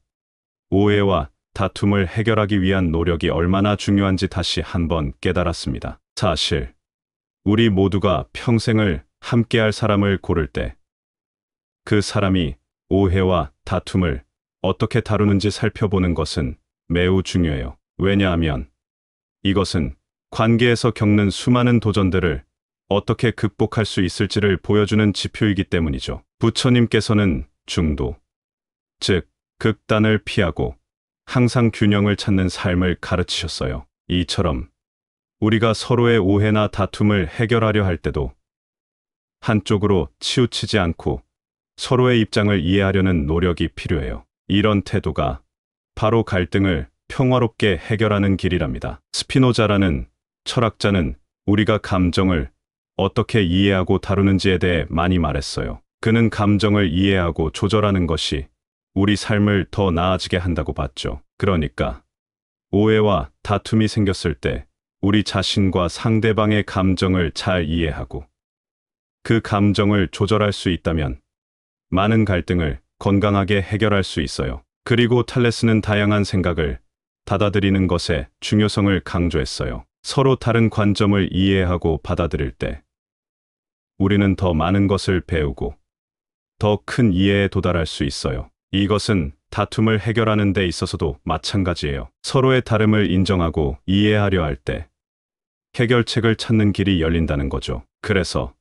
오해와 다툼을 해결하기 위한 노력이 얼마나 중요한지 다시 한번 깨달았습니다. 사실 우리 모두가 평생을 함께할 사람을 고를 때 그 사람이 오해와 다툼을 어떻게 다루는지 살펴보는 것은 매우 중요해요. 왜냐하면 이것은 관계에서 겪는 수많은 도전들을 어떻게 극복할 수 있을지를 보여주는 지표이기 때문이죠. 부처님께서는 중도, 즉 극단을 피하고 항상 균형을 찾는 삶을 가르치셨어요. 이처럼 우리가 서로의 오해나 다툼을 해결하려 할 때도 한쪽으로 치우치지 않고 서로의 입장을 이해하려는 노력이 필요해요. 이런 태도가 바로 갈등을 평화롭게 해결하는 길이랍니다. 스피노자라는 철학자는 우리가 감정을 어떻게 이해하고 다루는지에 대해 많이 말했어요. 그는 감정을 이해하고 조절하는 것이 우리 삶을 더 나아지게 한다고 봤죠. 그러니까 오해와 다툼이 생겼을 때 우리 자신과 상대방의 감정을 잘 이해하고 그 감정을 조절할 수 있다면 많은 갈등을 건강하게 해결할 수 있어요. 그리고 탈레스는 다양한 생각을 받아들이는 것의 중요성을 강조했어요. 서로 다른 관점을 이해하고 받아들일 때 우리는 더 많은 것을 배우고 더 큰 이해에 도달할 수 있어요. 이것은 다툼을 해결하는 데 있어서도 마찬가지예요. 서로의 다름을 인정하고 이해하려 할 때 해결책을 찾는 길이 열린다는 거죠. 그래서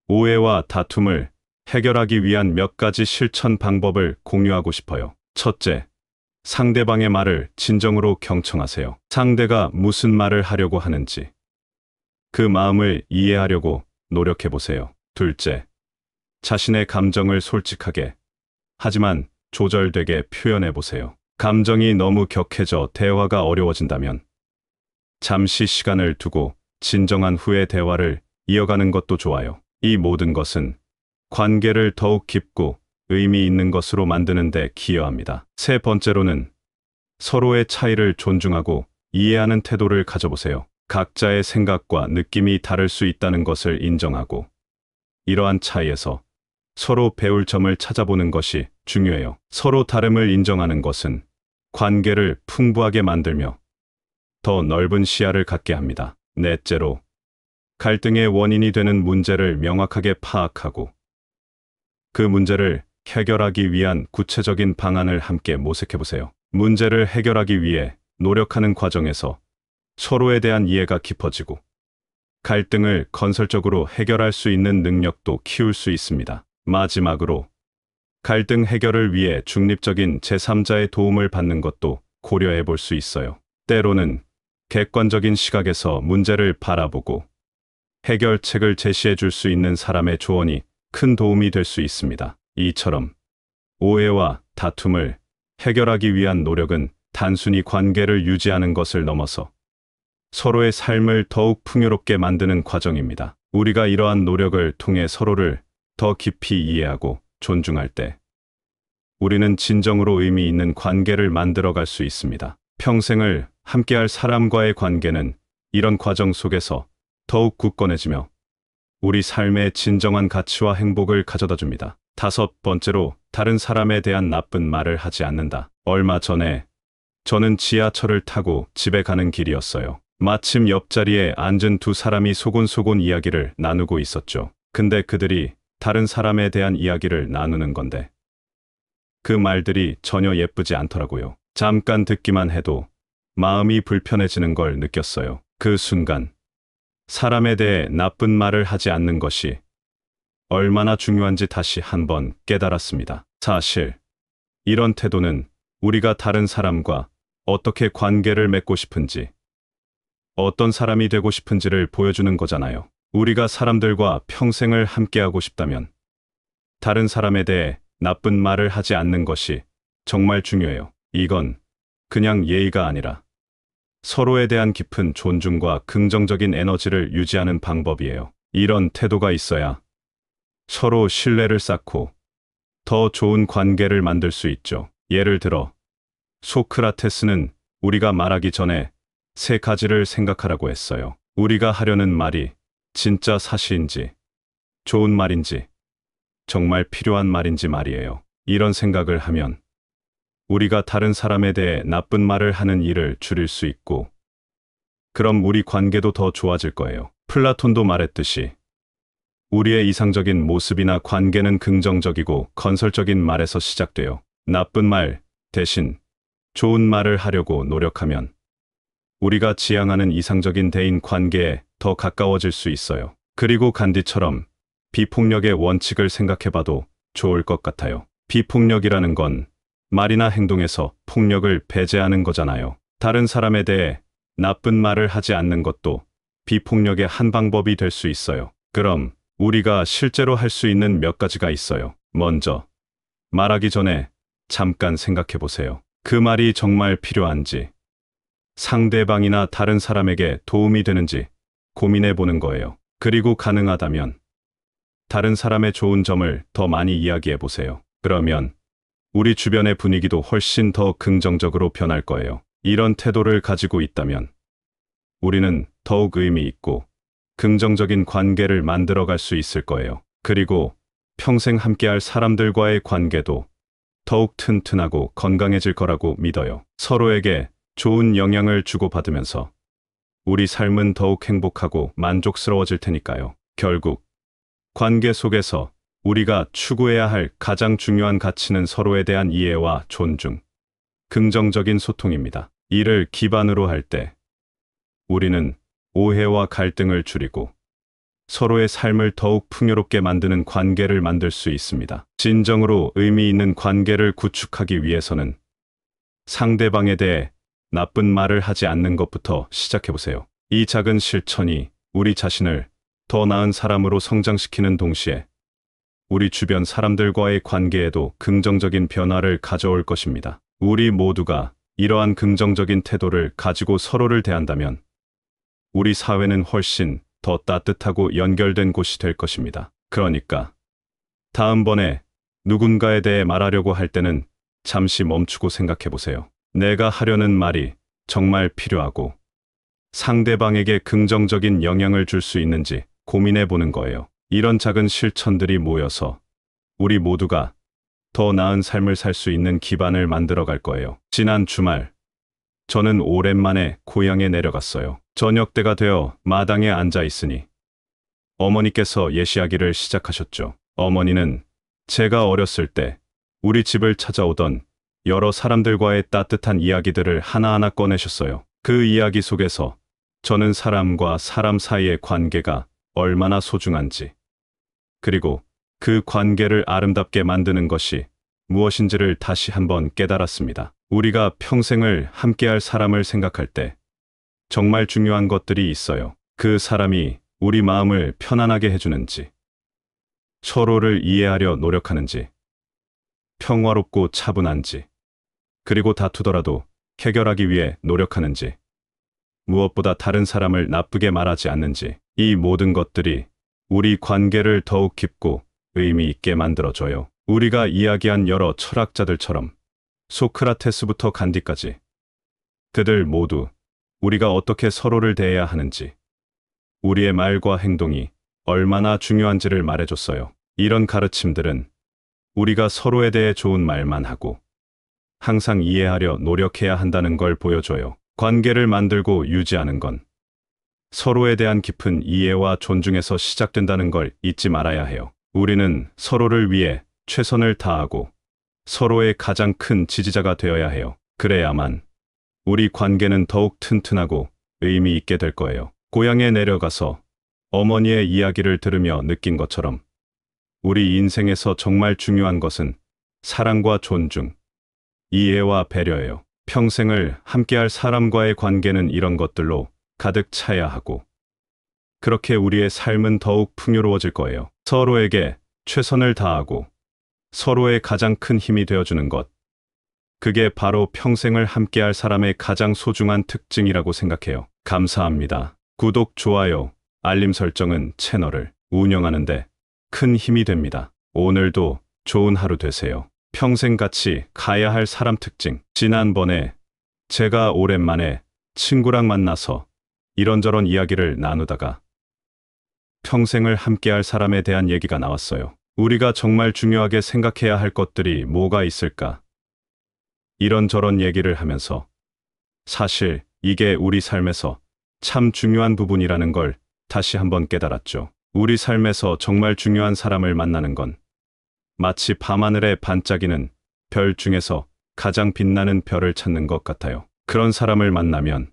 오해와 다툼을 해결하기 위한 몇 가지 실천 방법을 공유하고 싶어요. 첫째, 상대방의 말을 진정으로 경청하세요. 상대가 무슨 말을 하려고 하는지 그 마음을 이해하려고 노력해 보세요. 둘째, 자신의 감정을 솔직하게 하지만 조절되게 표현해 보세요. 감정이 너무 격해져 대화가 어려워진다면 잠시 시간을 두고 진정한 후에 대화를 이어가는 것도 좋아요. 이 모든 것은 관계를 더욱 깊고 의미 있는 것으로 만드는 데 기여합니다. 세 번째로는 서로의 차이를 존중하고 이해하는 태도를 가져보세요. 각자의 생각과 느낌이 다를 수 있다는 것을 인정하고 이러한 차이에서 서로 배울 점을 찾아보는 것이 중요해요. 서로 다름을 인정하는 것은 관계를 풍부하게 만들며 더 넓은 시야를 갖게 합니다. 넷째로, 갈등의 원인이 되는 문제를 명확하게 파악하고 그 문제를 해결하기 위한 구체적인 방안을 함께 모색해 보세요. 문제를 해결하기 위해 노력하는 과정에서 서로에 대한 이해가 깊어지고 갈등을 건설적으로 해결할 수 있는 능력도 키울 수 있습니다. 마지막으로, 갈등 해결을 위해 중립적인 제3자의 도움을 받는 것도 고려해 볼 수 있어요. 때로는 객관적인 시각에서 문제를 바라보고 해결책을 제시해 줄 수 있는 사람의 조언이 큰 도움이 될 수 있습니다. 이처럼 오해와 다툼을 해결하기 위한 노력은 단순히 관계를 유지하는 것을 넘어서 서로의 삶을 더욱 풍요롭게 만드는 과정입니다. 우리가 이러한 노력을 통해 서로를 더 깊이 이해하고 존중할 때 우리는 진정으로 의미 있는 관계를 만들어갈 수 있습니다. 평생을 함께할 사람과의 관계는 이런 과정 속에서 더욱 굳건해지며 우리 삶의 진정한 가치와 행복을 가져다 줍니다. 다섯 번째로, 다른 사람에 대한 나쁜 말을 하지 않는다. 얼마 전에 저는 지하철을 타고 집에 가는 길이었어요. 마침 옆자리에 앉은 두 사람이 소곤소곤 이야기를 나누고 있었죠. 근데 그들이 다른 사람에 대한 이야기를 나누는 건데 그 말들이 전혀 예쁘지 않더라고요. 잠깐 듣기만 해도 마음이 불편해지는 걸 느꼈어요. 그 순간 사람에 대해 나쁜 말을 하지 않는 것이 얼마나 중요한지 다시 한번 깨달았습니다. 사실 이런 태도는 우리가 다른 사람과 어떻게 관계를 맺고 싶은지, 어떤 사람이 되고 싶은지를 보여주는 거잖아요. 우리가 사람들과 평생을 함께하고 싶다면 다른 사람에 대해 나쁜 말을 하지 않는 것이 정말 중요해요. 이건 그냥 예의가 아니라 서로에 대한 깊은 존중과 긍정적인 에너지를 유지하는 방법이에요. 이런 태도가 있어야 서로 신뢰를 쌓고 더 좋은 관계를 만들 수 있죠. 예를 들어, 소크라테스는 우리가 말하기 전에 세 가지를 생각하라고 했어요. 우리가 하려는 말이 진짜 사실인지, 좋은 말인지, 정말 필요한 말인지 말이에요. 이런 생각을 하면 우리가 다른 사람에 대해 나쁜 말을 하는 일을 줄일 수 있고, 그럼 우리 관계도 더 좋아질 거예요. 플라톤도 말했듯이 우리의 이상적인 모습이나 관계는 긍정적이고 건설적인 말에서 시작돼요. 나쁜 말 대신 좋은 말을 하려고 노력하면 우리가 지향하는 이상적인 대인 관계에 더 가까워질 수 있어요. 그리고 간디처럼 비폭력의 원칙을 생각해봐도 좋을 것 같아요. 비폭력이라는 건 말이나 행동에서 폭력을 배제하는 거잖아요. 다른 사람에 대해 나쁜 말을 하지 않는 것도 비폭력의 한 방법이 될 수 있어요. 그럼 우리가 실제로 할 수 있는 몇 가지가 있어요. 먼저, 말하기 전에 잠깐 생각해 보세요. 그 말이 정말 필요한지, 상대방이나 다른 사람에게 도움이 되는지 고민해 보는 거예요. 그리고 가능하다면 다른 사람의 좋은 점을 더 많이 이야기해 보세요. 그러면 우리 주변의 분위기도 훨씬 더 긍정적으로 변할 거예요. 이런 태도를 가지고 있다면 우리는 더욱 의미 있고 긍정적인 관계를 만들어갈 수 있을 거예요. 그리고 평생 함께할 사람들과의 관계도 더욱 튼튼하고 건강해질 거라고 믿어요. 서로에게 좋은 영향을 주고받으면서 우리 삶은 더욱 행복하고 만족스러워질 테니까요. 결국 관계 속에서 우리가 추구해야 할 가장 중요한 가치는 서로에 대한 이해와 존중, 긍정적인 소통입니다. 이를 기반으로 할 때 우리는 오해와 갈등을 줄이고 서로의 삶을 더욱 풍요롭게 만드는 관계를 만들 수 있습니다. 진정으로 의미 있는 관계를 구축하기 위해서는 상대방에 대해 나쁜 말을 하지 않는 것부터 시작해보세요. 이 작은 실천이 우리 자신을 더 나은 사람으로 성장시키는 동시에 우리 주변 사람들과의 관계에도 긍정적인 변화를 가져올 것입니다. 우리 모두가 이러한 긍정적인 태도를 가지고 서로를 대한다면 우리 사회는 훨씬 더 따뜻하고 연결된 곳이 될 것입니다. 그러니까 다음번에 누군가에 대해 말하려고 할 때는 잠시 멈추고 생각해 보세요. 내가 하려는 말이 정말 필요하고 상대방에게 긍정적인 영향을 줄 수 있는지 고민해 보는 거예요. 이런 작은 실천들이 모여서 우리 모두가 더 나은 삶을 살 수 있는 기반을 만들어 갈 거예요. 지난 주말 저는 오랜만에 고향에 내려갔어요. 저녁 때가 되어 마당에 앉아 있으니 어머니께서 예시하기를 시작하셨죠. 어머니는 제가 어렸을 때 우리 집을 찾아오던 여러 사람들과의 따뜻한 이야기들을 하나하나 꺼내셨어요. 그 이야기 속에서 저는 사람과 사람 사이의 관계가 얼마나 소중한지, 그리고 그 관계를 아름답게 만드는 것이 무엇인지를 다시 한번 깨달았습니다. 우리가 평생을 함께할 사람을 생각할 때 정말 중요한 것들이 있어요. 그 사람이 우리 마음을 편안하게 해주는지, 서로를 이해하려 노력하는지, 평화롭고 차분한지, 그리고 다투더라도 해결하기 위해 노력하는지, 무엇보다 다른 사람을 나쁘게 말하지 않는지, 이 모든 것들이 우리 관계를 더욱 깊고 의미 있게 만들어줘요. 우리가 이야기한 여러 철학자들처럼 소크라테스부터 간디까지 그들 모두 우리가 어떻게 서로를 대해야 하는지, 우리의 말과 행동이 얼마나 중요한지를 말해줬어요. 이런 가르침들은 우리가 서로에 대해 좋은 말만 하고 항상 이해하려 노력해야 한다는 걸 보여줘요. 관계를 만들고 유지하는 건 서로에 대한 깊은 이해와 존중에서 시작된다는 걸 잊지 말아야 해요. 우리는 서로를 위해 최선을 다하고 서로의 가장 큰 지지자가 되어야 해요. 그래야만 우리 관계는 더욱 튼튼하고 의미 있게 될 거예요. 고향에 내려가서 어머니의 이야기를 들으며 느낀 것처럼 우리 인생에서 정말 중요한 것은 사랑과 존중, 이해와 배려예요. 평생을 함께할 사람과의 관계는 이런 것들로 가득 차야 하고, 그렇게 우리의 삶은 더욱 풍요로워질 거예요. 서로에게 최선을 다하고 서로의 가장 큰 힘이 되어주는 것, 그게 바로 평생을 함께할 사람의 가장 소중한 특징이라고 생각해요. 감사합니다. 구독, 좋아요, 알림 설정은 채널을 운영하는데 큰 힘이 됩니다. 오늘도 좋은 하루 되세요. 평생 같이 가야 할 사람 특징. 지난번에 제가 오랜만에 친구랑 만나서 이런저런 이야기를 나누다가 평생을 함께할 사람에 대한 얘기가 나왔어요. 우리가 정말 중요하게 생각해야 할 것들이 뭐가 있을까? 이런저런 얘기를 하면서 사실 이게 우리 삶에서 참 중요한 부분이라는 걸 다시 한번 깨달았죠. 우리 삶에서 정말 중요한 사람을 만나는 건 마치 밤하늘에 반짝이는 별 중에서 가장 빛나는 별을 찾는 것 같아요. 그런 사람을 만나면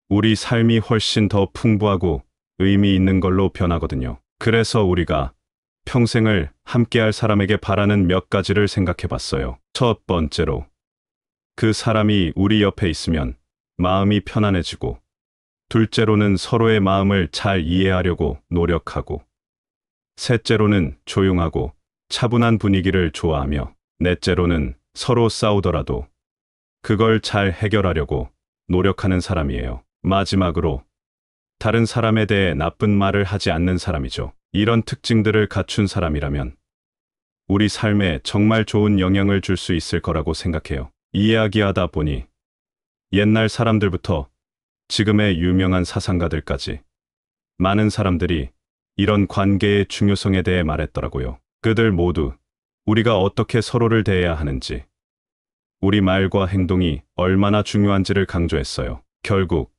우리 삶이 훨씬 더 풍부하고 의미 있는 걸로 변하거든요. 그래서 우리가 평생을 함께할 사람에게 바라는 몇 가지를 생각해 봤어요. 첫 번째로, 그 사람이 우리 옆에 있으면 마음이 편안해지고, 둘째로는 서로의 마음을 잘 이해하려고 노력하고, 셋째로는 조용하고 차분한 분위기를 좋아하며, 넷째로는 서로 싸우더라도 그걸 잘 해결하려고 노력하는 사람이에요. 마지막으로, 다른 사람에 대해 나쁜 말을 하지 않는 사람이죠. 이런 특징들을 갖춘 사람이라면 우리 삶에 정말 좋은 영향을 줄 수 있을 거라고 생각해요. 이야기하다 보니 옛날 사람들부터 지금의 유명한 사상가들까지 많은 사람들이 이런 관계의 중요성에 대해 말했더라고요. 그들 모두 우리가 어떻게 서로를 대해야 하는지, 우리 말과 행동이 얼마나 중요한지를 강조했어요. 결국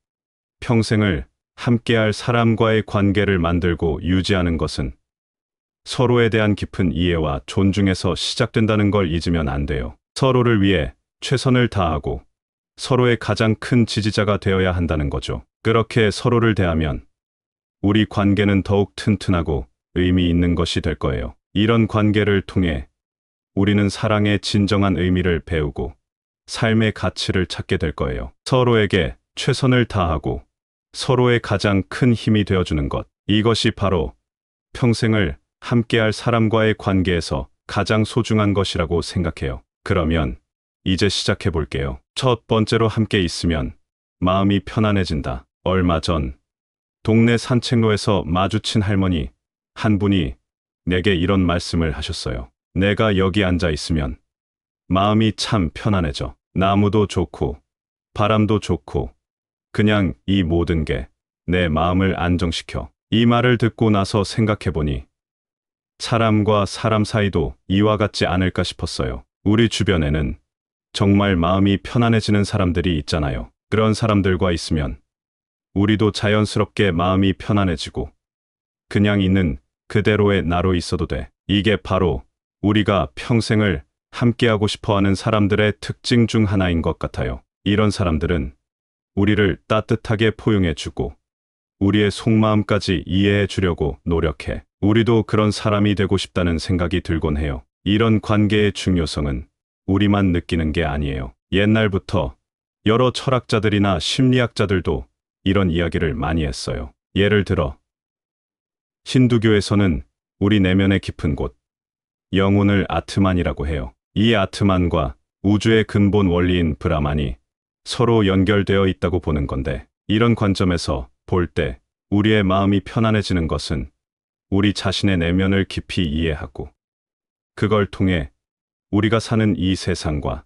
평생을 함께할 사람과의 관계를 만들고 유지하는 것은 서로에 대한 깊은 이해와 존중에서 시작된다는 걸 잊으면 안 돼요. 서로를 위해 최선을 다하고 서로의 가장 큰 지지자가 되어야 한다는 거죠. 그렇게 서로를 대하면 우리 관계는 더욱 튼튼하고 의미 있는 것이 될 거예요. 이런 관계를 통해 우리는 사랑의 진정한 의미를 배우고 삶의 가치를 찾게 될 거예요. 서로에게 최선을 다하고 서로의 가장 큰 힘이 되어주는 것. 이것이 바로 평생을 함께할 사람과의 관계에서 가장 소중한 것이라고 생각해요. 그러면 이제 시작해 볼게요. 첫 번째로, 함께 있으면 마음이 편안해진다. 얼마 전 동네 산책로에서 마주친 할머니 한 분이 내게 이런 말씀을 하셨어요. 내가 여기 앉아 있으면 마음이 참 편안해져. 나무도 좋고 바람도 좋고 그냥 이 모든 게 내 마음을 안정시켜. 이 말을 듣고 나서 생각해보니 사람과 사람 사이도 이와 같지 않을까 싶었어요. 우리 주변에는 정말 마음이 편안해지는 사람들이 있잖아요. 그런 사람들과 있으면 우리도 자연스럽게 마음이 편안해지고 그냥 있는 그대로의 나로 있어도 돼. 이게 바로 우리가 평생을 함께하고 싶어하는 사람들의 특징 중 하나인 것 같아요. 이런 사람들은 우리를 따뜻하게 포용해주고 우리의 속마음까지 이해해 주려고 노력해. 우리도 그런 사람이 되고 싶다는 생각이 들곤 해요. 이런 관계의 중요성은 우리만 느끼는 게 아니에요. 옛날부터 여러 철학자들이나 심리학자들도 이런 이야기를 많이 했어요. 예를 들어 힌두교에서는 우리 내면의 깊은 곳, 영혼을 아트만이라고 해요. 이 아트만과 우주의 근본 원리인 브라만이 서로 연결되어 있다고 보는 건데, 이런 관점에서 볼 때 우리의 마음이 편안해지는 것은 우리 자신의 내면을 깊이 이해하고 그걸 통해 우리가 사는 이 세상과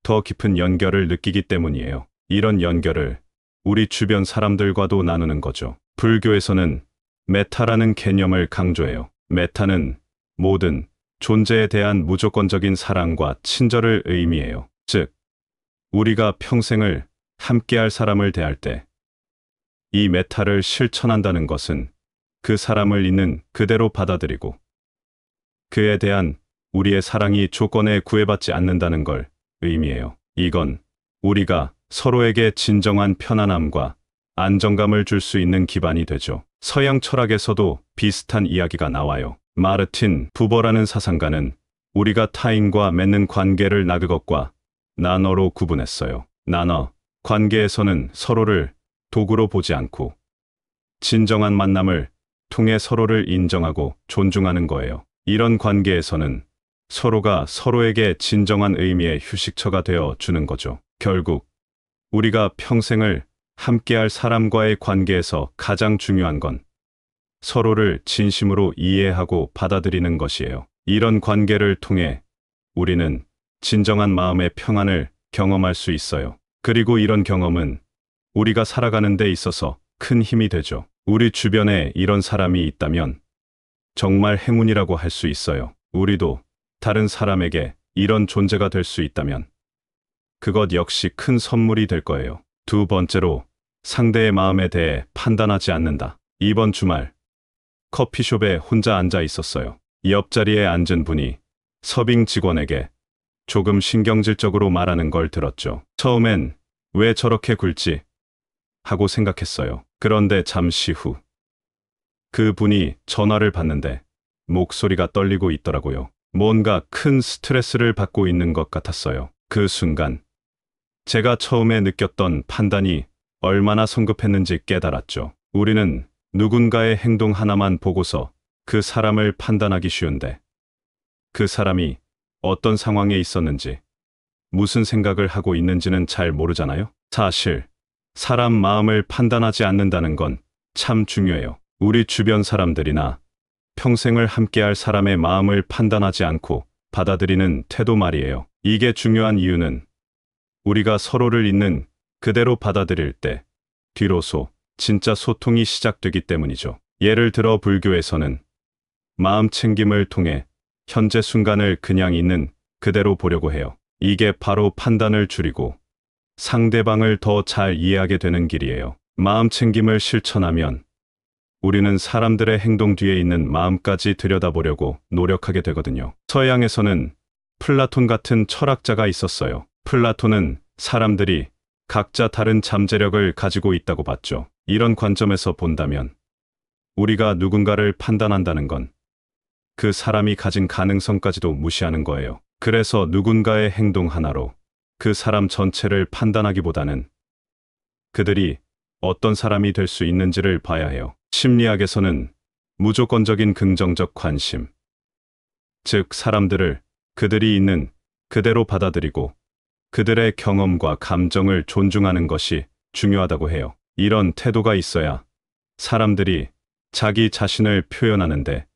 더 깊은 연결을 느끼기 때문이에요. 이런 연결을 우리 주변 사람들과도 나누는 거죠. 불교에서는 메타라는 개념을 강조해요. 메타는 모든 존재에 대한 무조건적인 사랑과 친절을 의미해요. 즉, 우리가 평생을 함께할 사람을 대할 때 이 메타를 실천한다는 것은 그 사람을 있는 그대로 받아들이고 그에 대한 우리의 사랑이 조건에 구애받지 않는다는 걸 의미해요. 이건 우리가 서로에게 진정한 편안함과 안정감을 줄 수 있는 기반이 되죠. 서양 철학에서도 비슷한 이야기가 나와요. 마르틴 부버라는 사상가는 우리가 타인과 맺는 관계를 나 그것과 나너로 구분했어요. 나너, 관계에서는 서로를 도구로 보지 않고 진정한 만남을 통해 서로를 인정하고 존중하는 거예요. 이런 관계에서는 서로가 서로에게 진정한 의미의 휴식처가 되어 주는 거죠. 결국 우리가 평생을 함께할 사람과의 관계에서 가장 중요한 건 서로를 진심으로 이해하고 받아들이는 것이에요. 이런 관계를 통해 우리는 진정한 마음의 평안을 경험할 수 있어요. 그리고 이런 경험은 우리가 살아가는 데 있어서 큰 힘이 되죠. 우리 주변에 이런 사람이 있다면 정말 행운이라고 할 수 있어요. 우리도 다른 사람에게 이런 존재가 될 수 있다면 그것 역시 큰 선물이 될 거예요. 두 번째로, 상대의 마음에 대해 판단하지 않는다. 이번 주말 커피숍에 혼자 앉아 있었어요. 옆자리에 앉은 분이 서빙 직원에게 조금 신경질적으로 말하는 걸 들었죠. 처음엔 왜 저렇게 굴지 하고 생각했어요. 그런데 잠시 후 그 분이 전화를 받는데 목소리가 떨리고 있더라고요. 뭔가 큰 스트레스를 받고 있는 것 같았어요. 그 순간 제가 처음에 느꼈던 판단이 얼마나 성급했는지 깨달았죠. 우리는 누군가의 행동 하나만 보고서 그 사람을 판단하기 쉬운데 그 사람이 어떤 상황에 있었는지, 무슨 생각을 하고 있는지는 잘 모르잖아요. 사실 사람 마음을 판단하지 않는다는 건 참 중요해요. 우리 주변 사람들이나 평생을 함께할 사람의 마음을 판단하지 않고 받아들이는 태도 말이에요. 이게 중요한 이유는 우리가 서로를 있는 그대로 받아들일 때 뒤로서 진짜 소통이 시작되기 때문이죠. 예를 들어 불교에서는 마음 챙김을 통해 현재 순간을 그냥 있는 그대로 보려고 해요. 이게 바로 판단을 줄이고 상대방을 더 잘 이해하게 되는 길이에요. 마음 챙김을 실천하면 우리는 사람들의 행동 뒤에 있는 마음까지 들여다보려고 노력하게 되거든요. 서양에서는 플라톤 같은 철학자가 있었어요. 플라톤은 사람들이 각자 다른 잠재력을 가지고 있다고 봤죠. 이런 관점에서 본다면 우리가 누군가를 판단한다는 건 그 사람이 가진 가능성까지도 무시하는 거예요. 그래서 누군가의 행동 하나로 그 사람 전체를 판단하기보다는 그들이 어떤 사람이 될 수 있는지를 봐야 해요. 심리학에서는 무조건적인 긍정적 관심, 즉 사람들을 그들이 있는 그대로 받아들이고 그들의 경험과 감정을 존중하는 것이 중요하다고 해요. 이런 태도가 있어야 사람들이 자기 자신을 표현하는데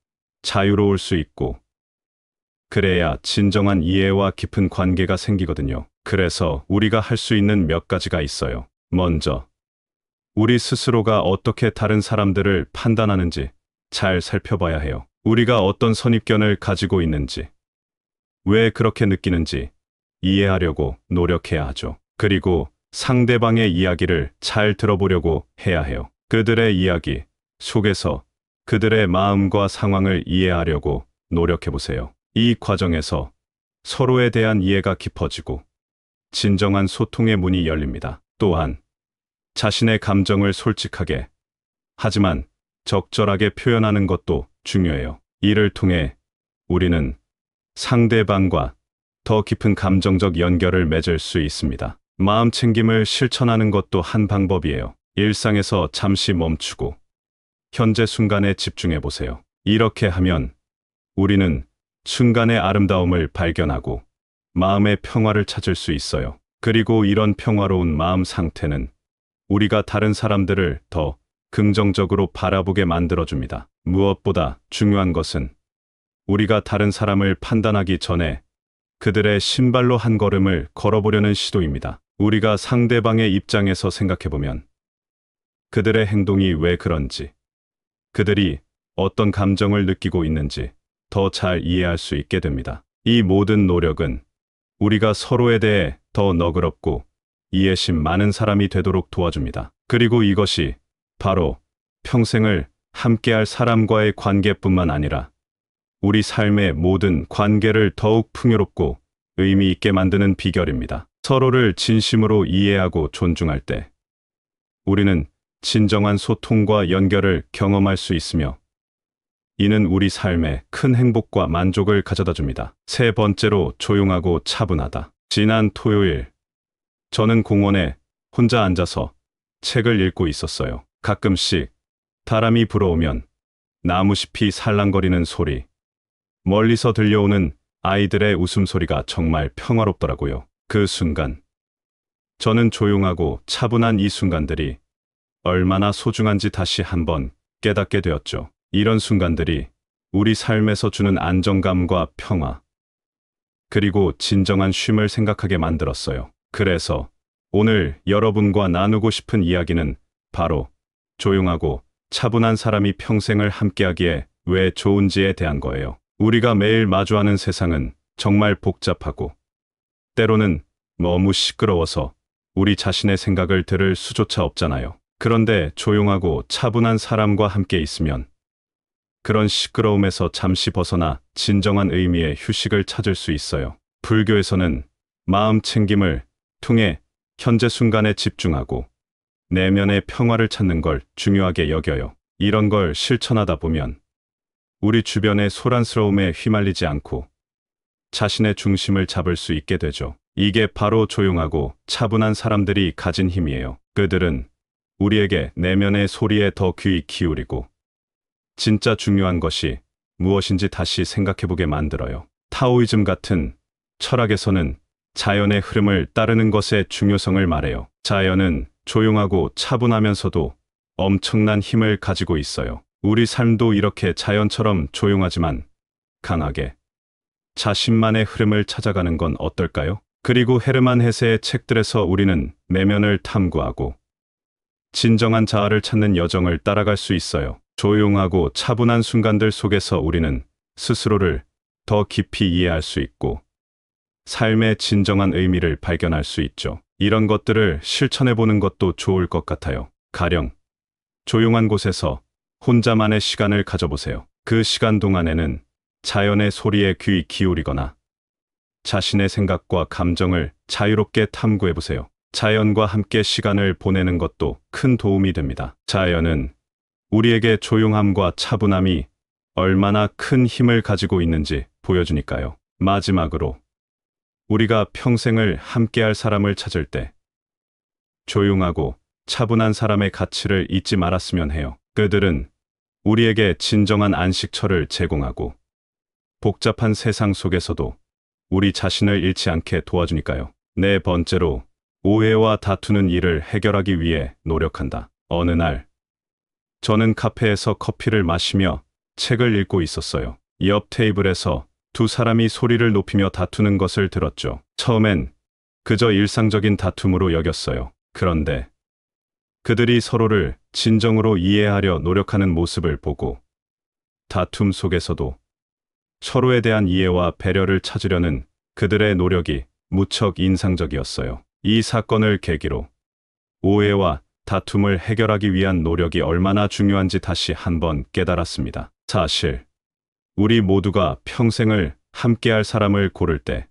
자유로울 수 있고, 그래야 진정한 이해와 깊은 관계가 생기거든요. 그래서 우리가 할 수 있는 몇 가지가 있어요. 먼저, 우리 스스로가 어떻게 다른 사람들을 판단하는지 잘 살펴봐야 해요. 우리가 어떤 선입견을 가지고 있는지, 왜 그렇게 느끼는지 이해하려고 노력해야 하죠. 그리고 상대방의 이야기를 잘 들어보려고 해야 해요. 그들의 이야기 속에서 그들의 마음과 상황을 이해하려고 노력해보세요. 이 과정에서 서로에 대한 이해가 깊어지고 진정한 소통의 문이 열립니다. 또한 자신의 감정을 솔직하게, 하지만 적절하게 표현하는 것도 중요해요. 이를 통해 우리는 상대방과 더 깊은 감정적 연결을 맺을 수 있습니다. 마음 챙김을 실천하는 것도 한 방법이에요. 일상에서 잠시 멈추고 현재 순간에 집중해 보세요. 이렇게 하면 우리는 순간의 아름다움을 발견하고 마음의 평화를 찾을 수 있어요. 그리고 이런 평화로운 마음 상태는 우리가 다른 사람들을 더 긍정적으로 바라보게 만들어줍니다. 무엇보다 중요한 것은 우리가 다른 사람을 판단하기 전에 그들의 신발로 한 걸음을 걸어보려는 시도입니다. 우리가 상대방의 입장에서 생각해보면 그들의 행동이 왜 그런지, 그들이 어떤 감정을 느끼고 있는지 더 잘 이해할 수 있게 됩니다. 이 모든 노력은 우리가 서로에 대해 더 너그럽고 이해심 많은 사람이 되도록 도와줍니다. 그리고 이것이 바로 평생을 함께할 사람과의 관계뿐만 아니라 우리 삶의 모든 관계를 더욱 풍요롭고 의미 있게 만드는 비결입니다. 서로를 진심으로 이해하고 존중할 때 우리는 진정한 소통과 연결을 경험할 수 있으며 이는 우리 삶에 큰 행복과 만족을 가져다 줍니다. 세 번째로, 조용하고 차분하다. 지난 토요일 저는 공원에 혼자 앉아서 책을 읽고 있었어요. 가끔씩 바람이 불어오면 나무잎이 살랑거리는 소리, 멀리서 들려오는 아이들의 웃음소리가 정말 평화롭더라고요. 그 순간, 저는 조용하고 차분한 이 순간들이 얼마나 소중한지 다시 한번 깨닫게 되었죠. 이런 순간들이 우리 삶에서 주는 안정감과 평화, 그리고 진정한 쉼을 생각하게 만들었어요. 그래서 오늘 여러분과 나누고 싶은 이야기는 바로 조용하고 차분한 사람이 평생을 함께하기에 왜 좋은지에 대한 거예요. 우리가 매일 마주하는 세상은 정말 복잡하고 때로는 너무 시끄러워서 우리 자신의 생각을 들을 수조차 없잖아요. 그런데 조용하고 차분한 사람과 함께 있으면 그런 시끄러움에서 잠시 벗어나 진정한 의미의 휴식을 찾을 수 있어요. 불교에서는 마음 챙김을 통해 현재 순간에 집중하고 내면의 평화를 찾는 걸 중요하게 여겨요. 이런 걸 실천하다 보면 우리 주변의 소란스러움에 휘말리지 않고 자신의 중심을 잡을 수 있게 되죠. 이게 바로 조용하고 차분한 사람들이 가진 힘이에요. 그들은 우리에게 내면의 소리에 더 귀 기울이고 진짜 중요한 것이 무엇인지 다시 생각해보게 만들어요. 타오이즘 같은 철학에서는 자연의 흐름을 따르는 것의 중요성을 말해요. 자연은 조용하고 차분하면서도 엄청난 힘을 가지고 있어요. 우리 삶도 이렇게 자연처럼 조용하지만 강하게 자신만의 흐름을 찾아가는 건 어떨까요? 그리고 헤르만 헤세의 책들에서 우리는 내면을 탐구하고 진정한 자아를 찾는 여정을 따라갈 수 있어요. 조용하고 차분한 순간들 속에서 우리는 스스로를 더 깊이 이해할 수 있고 삶의 진정한 의미를 발견할 수 있죠. 이런 것들을 실천해보는 것도 좋을 것 같아요. 가령 조용한 곳에서 혼자만의 시간을 가져보세요. 그 시간 동안에는 자연의 소리에 귀 기울이거나 자신의 생각과 감정을 자유롭게 탐구해보세요. 자연과 함께 시간을 보내는 것도 큰 도움이 됩니다. 자연은 우리에게 조용함과 차분함이 얼마나 큰 힘을 가지고 있는지 보여주니까요. 마지막으로 우리가 평생을 함께할 사람을 찾을 때 조용하고 차분한 사람의 가치를 잊지 말았으면 해요. 그들은 우리에게 진정한 안식처를 제공하고 복잡한 세상 속에서도 우리 자신을 잃지 않게 도와주니까요. 네 번째로, 오해와 다투는 일을 해결하기 위해 노력한다. 어느 날 저는 카페에서 커피를 마시며 책을 읽고 있었어요. 옆 테이블에서 두 사람이 소리를 높이며 다투는 것을 들었죠. 처음엔 그저 일상적인 다툼으로 여겼어요. 그런데 그들이 서로를 진정으로 이해하려 노력하는 모습을 보고 다툼 속에서도 서로에 대한 이해와 배려를 찾으려는 그들의 노력이 무척 인상적이었어요. 이 사건을 계기로 오해와 다툼을 해결하기 위한 노력이 얼마나 중요한지 다시 한번 깨달았습니다. 사실 우리 모두가 평생을 함께할 사람을 고를 때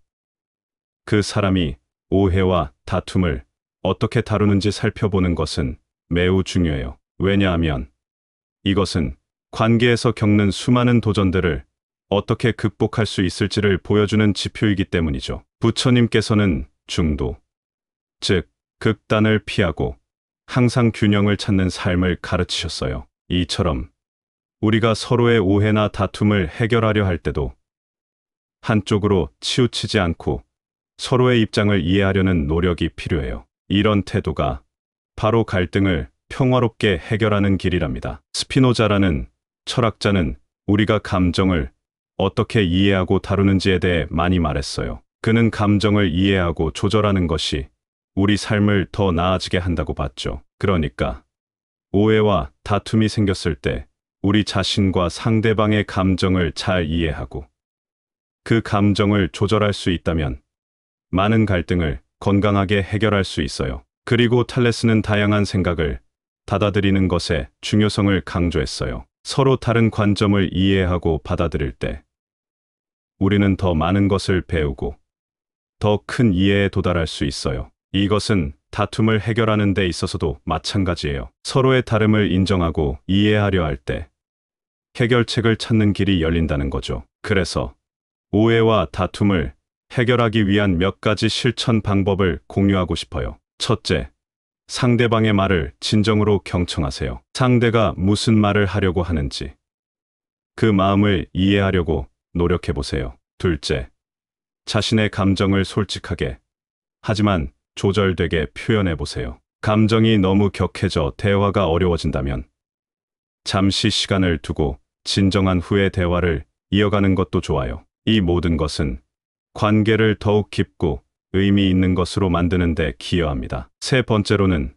그 사람이 오해와 다툼을 어떻게 다루는지 살펴보는 것은 매우 중요해요. 왜냐하면 이것은 관계에서 겪는 수많은 도전들을 어떻게 극복할 수 있을지를 보여주는 지표이기 때문이죠. 부처님께서는 중도, 즉 극단을 피하고 항상 균형을 찾는 삶을 가르치셨어요. 이처럼 우리가 서로의 오해나 다툼을 해결하려 할 때도 한쪽으로 치우치지 않고 서로의 입장을 이해하려는 노력이 필요해요. 이런 태도가 바로 갈등을 평화롭게 해결하는 길이랍니다. 스피노자라는 철학자는 우리가 감정을 어떻게 이해하고 다루는지에 대해 많이 말했어요. 그는 감정을 이해하고 조절하는 것이 우리 삶을 더 나아지게 한다고 봤죠. 그러니까 오해와 다툼이 생겼을 때 우리 자신과 상대방의 감정을 잘 이해하고 그 감정을 조절할 수 있다면 많은 갈등을 건강하게 해결할 수 있어요. 그리고 탈레스는 다양한 생각을 받아들이는 것의 중요성을 강조했어요. 서로 다른 관점을 이해하고 받아들일 때 우리는 더 많은 것을 배우고 더 큰 이해에 도달할 수 있어요. 이것은 다툼을 해결하는 데 있어서도 마찬가지예요. 서로의 다름을 인정하고 이해하려 할 때 해결책을 찾는 길이 열린다는 거죠. 그래서 오해와 다툼을 해결하기 위한 몇 가지 실천 방법을 공유하고 싶어요. 첫째, 상대방의 말을 진정으로 경청하세요. 상대가 무슨 말을 하려고 하는지 그 마음을 이해하려고 노력해 보세요. 둘째, 자신의 감정을 솔직하게, 하지만 조절되게 표현해 보세요. 감정이 너무 격해져 대화가 어려워진다면 잠시 시간을 두고 진정한 후에 대화를 이어가는 것도 좋아요. 이 모든 것은 관계를 더욱 깊고 의미 있는 것으로 만드는 데 기여합니다. 세 번째로는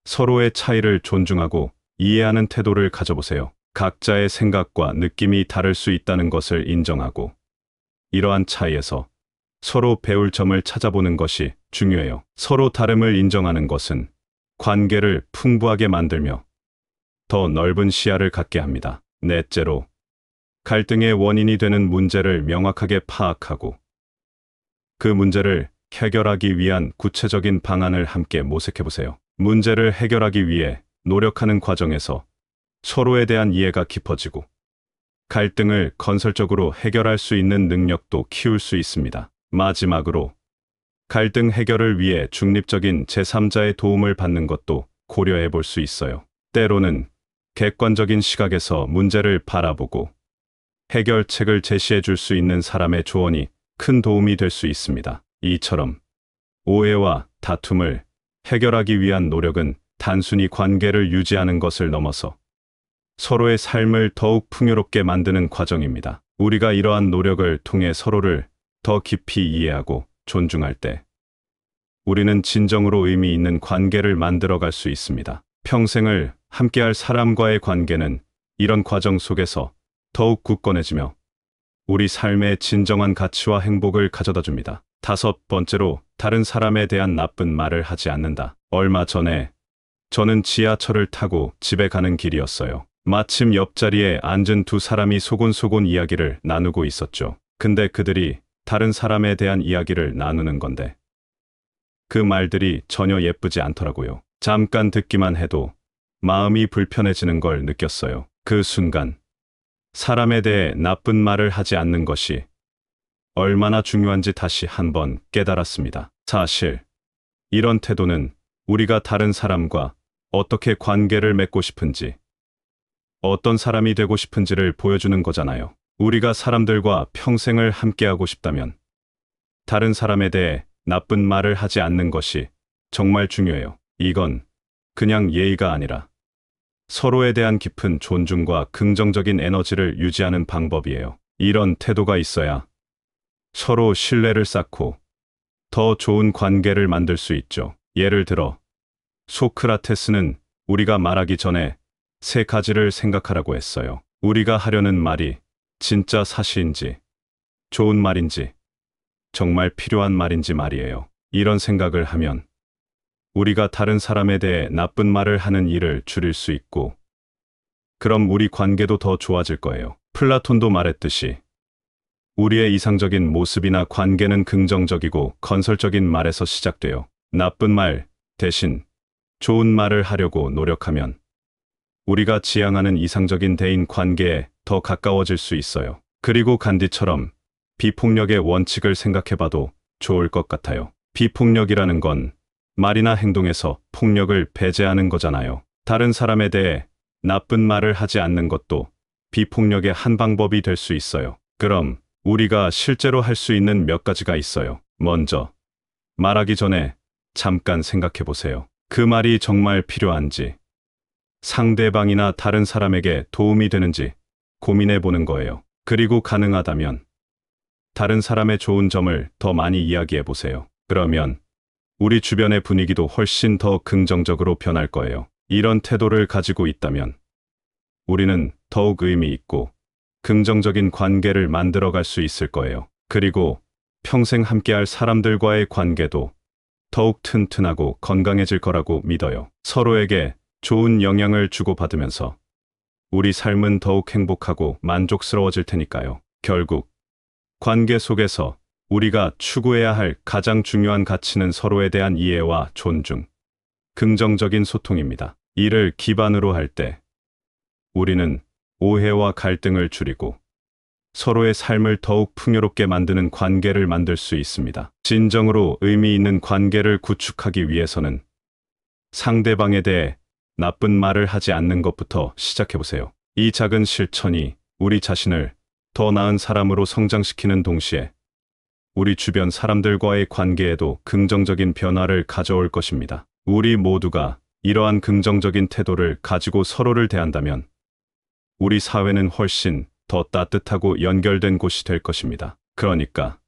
서로의 차이를 존중하고 이해하는 태도를 가져보세요. 각자의 생각과 느낌이 다를 수 있다는 것을 인정하고 이러한 차이에서 서로 배울 점을 찾아보는 것이 중요해요. 서로 다름을 인정하는 것은 관계를 풍부하게 만들며 더 넓은 시야를 갖게 합니다. 넷째로, 갈등의 원인이 되는 문제를 명확하게 파악하고 그 문제를 해결하기 위한 구체적인 방안을 함께 모색해 보세요. 문제를 해결하기 위해 노력하는 과정에서 서로에 대한 이해가 깊어지고 갈등을 건설적으로 해결할 수 있는 능력도 키울 수 있습니다. 마지막으로, 갈등 해결을 위해 중립적인 제3자의 도움을 받는 것도 고려해 볼 수 있어요. 때로는 객관적인 시각에서 문제를 바라보고 해결책을 제시해 줄 수 있는 사람의 조언이 큰 도움이 될 수 있습니다. 이처럼 오해와 다툼을 해결하기 위한 노력은 단순히 관계를 유지하는 것을 넘어서 서로의 삶을 더욱 풍요롭게 만드는 과정입니다. 우리가 이러한 노력을 통해 서로를 더 깊이 이해하고 존중할 때 우리는 진정으로 의미 있는 관계를 만들어갈 수 있습니다. 평생을 함께할 사람과의 관계는 이런 과정 속에서 더욱 굳건해지며 우리 삶의 진정한 가치와 행복을 가져다 줍니다. 다섯 번째로, 다른 사람에 대한 나쁜 말을 하지 않는다. 얼마 전에 저는 지하철을 타고 집에 가는 길이었어요. 마침 옆자리에 앉은 두 사람이 소곤소곤 이야기를 나누고 있었죠. 근데 그들이 다른 사람에 대한 이야기를 나누는 건데 그 말들이 전혀 예쁘지 않더라고요. 잠깐 듣기만 해도 마음이 불편해지는 걸 느꼈어요. 그 순간 사람에 대해 나쁜 말을 하지 않는 것이 얼마나 중요한지 다시 한번 깨달았습니다. 사실 이런 태도는 우리가 다른 사람과 어떻게 관계를 맺고 싶은지, 어떤 사람이 되고 싶은지를 보여주는 거잖아요. 우리가 사람들과 평생을 함께하고 싶다면 다른 사람에 대해 나쁜 말을 하지 않는 것이 정말 중요해요. 이건 그냥 예의가 아니라 서로에 대한 깊은 존중과 긍정적인 에너지를 유지하는 방법이에요. 이런 태도가 있어야 서로 신뢰를 쌓고 더 좋은 관계를 만들 수 있죠. 예를 들어, 소크라테스는 우리가 말하기 전에 세 가지를 생각하라고 했어요. 우리가 하려는 말이 진짜 사실인지, 좋은 말인지, 정말 필요한 말인지 말이에요. 이런 생각을 하면 우리가 다른 사람에 대해 나쁜 말을 하는 일을 줄일 수 있고, 그럼 우리 관계도 더 좋아질 거예요. 플라톤도 말했듯이 우리의 이상적인 모습이나 관계는 긍정적이고 건설적인 말에서 시작돼요. 나쁜 말 대신 좋은 말을 하려고 노력하면 우리가 지향하는 이상적인 대인 관계에 더 가까워질 수 있어요. 그리고 간디처럼 비폭력의 원칙을 생각해봐도 좋을 것 같아요. 비폭력이라는 건 말이나 행동에서 폭력을 배제하는 거잖아요. 다른 사람에 대해 나쁜 말을 하지 않는 것도 비폭력의 한 방법이 될 수 있어요. 그럼 우리가 실제로 할 수 있는 몇 가지가 있어요. 먼저, 말하기 전에 잠깐 생각해 보세요. 그 말이 정말 필요한지, 상대방이나 다른 사람에게 도움이 되는지 고민해 보는 거예요. 그리고 가능하다면 다른 사람의 좋은 점을 더 많이 이야기해 보세요. 그러면 우리 주변의 분위기도 훨씬 더 긍정적으로 변할 거예요. 이런 태도를 가지고 있다면 우리는 더욱 의미 있고 긍정적인 관계를 만들어갈 수 있을 거예요. 그리고 평생 함께할 사람들과의 관계도 더욱 튼튼하고 건강해질 거라고 믿어요. 서로에게 좋은 영향을 주고받으면서 우리 삶은 더욱 행복하고 만족스러워질 테니까요. 결국 관계 속에서 우리가 추구해야 할 가장 중요한 가치는 서로에 대한 이해와 존중, 긍정적인 소통입니다. 이를 기반으로 할 때 우리는 오해와 갈등을 줄이고 서로의 삶을 더욱 풍요롭게 만드는 관계를 만들 수 있습니다. 진정으로 의미 있는 관계를 구축하기 위해서는 상대방에 대해 나쁜 말을 하지 않는 것부터 시작해보세요. 이 작은 실천이 우리 자신을 더 나은 사람으로 성장시키는 동시에 우리 주변 사람들과의 관계에도 긍정적인 변화를 가져올 것입니다. 우리 모두가 이러한 긍정적인 태도를 가지고 서로를 대한다면 우리 사회는 훨씬 더 따뜻하고 연결된 곳이 될 것입니다. 그러니까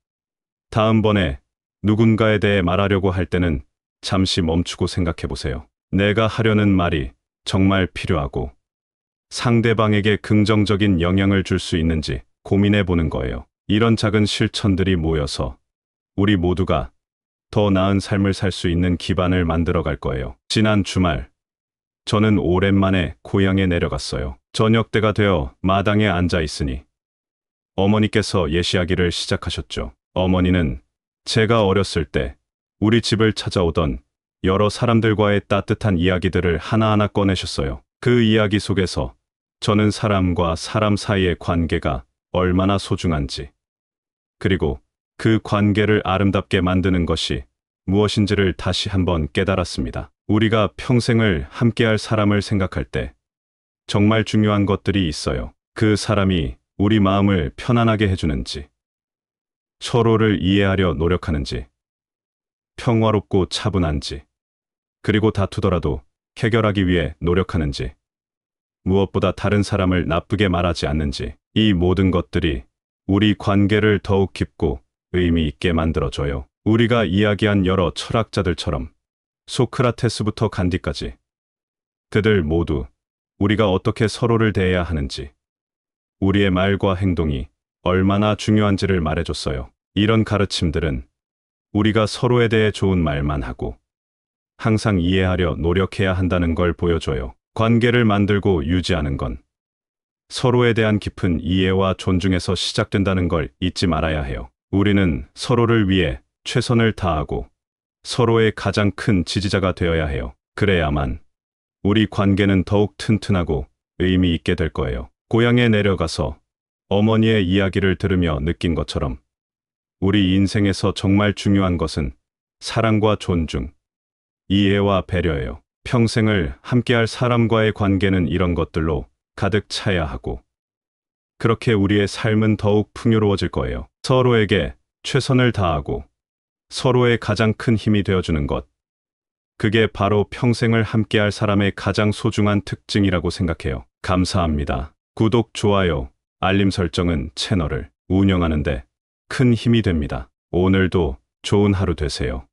다음번에 누군가에 대해 말하려고 할 때는 잠시 멈추고 생각해 보세요. 내가 하려는 말이 정말 필요하고 상대방에게 긍정적인 영향을 줄 수 있는지 고민해 보는 거예요. 이런 작은 실천들이 모여서 우리 모두가 더 나은 삶을 살 수 있는 기반을 만들어 갈 거예요. 지난 주말, 저는 오랜만에 고향에 내려갔어요. 저녁 때가 되어 마당에 앉아 있으니 어머니께서 예시하기를 시작하셨죠. 어머니는 제가 어렸을 때 우리 집을 찾아오던 여러 사람들과의 따뜻한 이야기들을 하나하나 꺼내셨어요. 그 이야기 속에서 저는 사람과 사람 사이의 관계가 얼마나 소중한지, 그리고 그 관계를 아름답게 만드는 것이 무엇인지를 다시 한번 깨달았습니다. 우리가 평생을 함께할 사람을 생각할 때 정말 중요한 것들이 있어요. 그 사람이 우리 마음을 편안하게 해주는지, 서로를 이해하려 노력하는지, 평화롭고 차분한지, 그리고 다투더라도 해결하기 위해 노력하는지, 무엇보다 다른 사람을 나쁘게 말하지 않는지, 이 모든 것들이 우리 관계를 더욱 깊고 의미 있게 만들어줘요. 우리가 이야기한 여러 철학자들처럼 소크라테스부터 간디까지 그들 모두 우리가 어떻게 서로를 대해야 하는지, 우리의 말과 행동이 얼마나 중요한지를 말해줬어요. 이런 가르침들은 우리가 서로에 대해 좋은 말만 하고 항상 이해하려 노력해야 한다는 걸 보여줘요. 관계를 만들고 유지하는 건 서로에 대한 깊은 이해와 존중에서 시작된다는 걸 잊지 말아야 해요. 우리는 서로를 위해 최선을 다하고 서로의 가장 큰 지지자가 되어야 해요. 그래야만 우리 관계는 더욱 튼튼하고 의미 있게 될 거예요. 고향에 내려가서 어머니의 이야기를 들으며 느낀 것처럼 우리 인생에서 정말 중요한 것은 사랑과 존중, 이해와 배려예요. 평생을 함께할 사람과의 관계는 이런 것들로 가득 차야 하고, 그렇게 우리의 삶은 더욱 풍요로워질 거예요. 서로에게 최선을 다하고 서로의 가장 큰 힘이 되어주는 것, 그게 바로 평생을 함께할 사람의 가장 소중한 특징이라고 생각해요. 감사합니다. 구독, 좋아요, 알림 설정은 채널을 운영하는데 큰 힘이 됩니다. 오늘도 좋은 하루 되세요.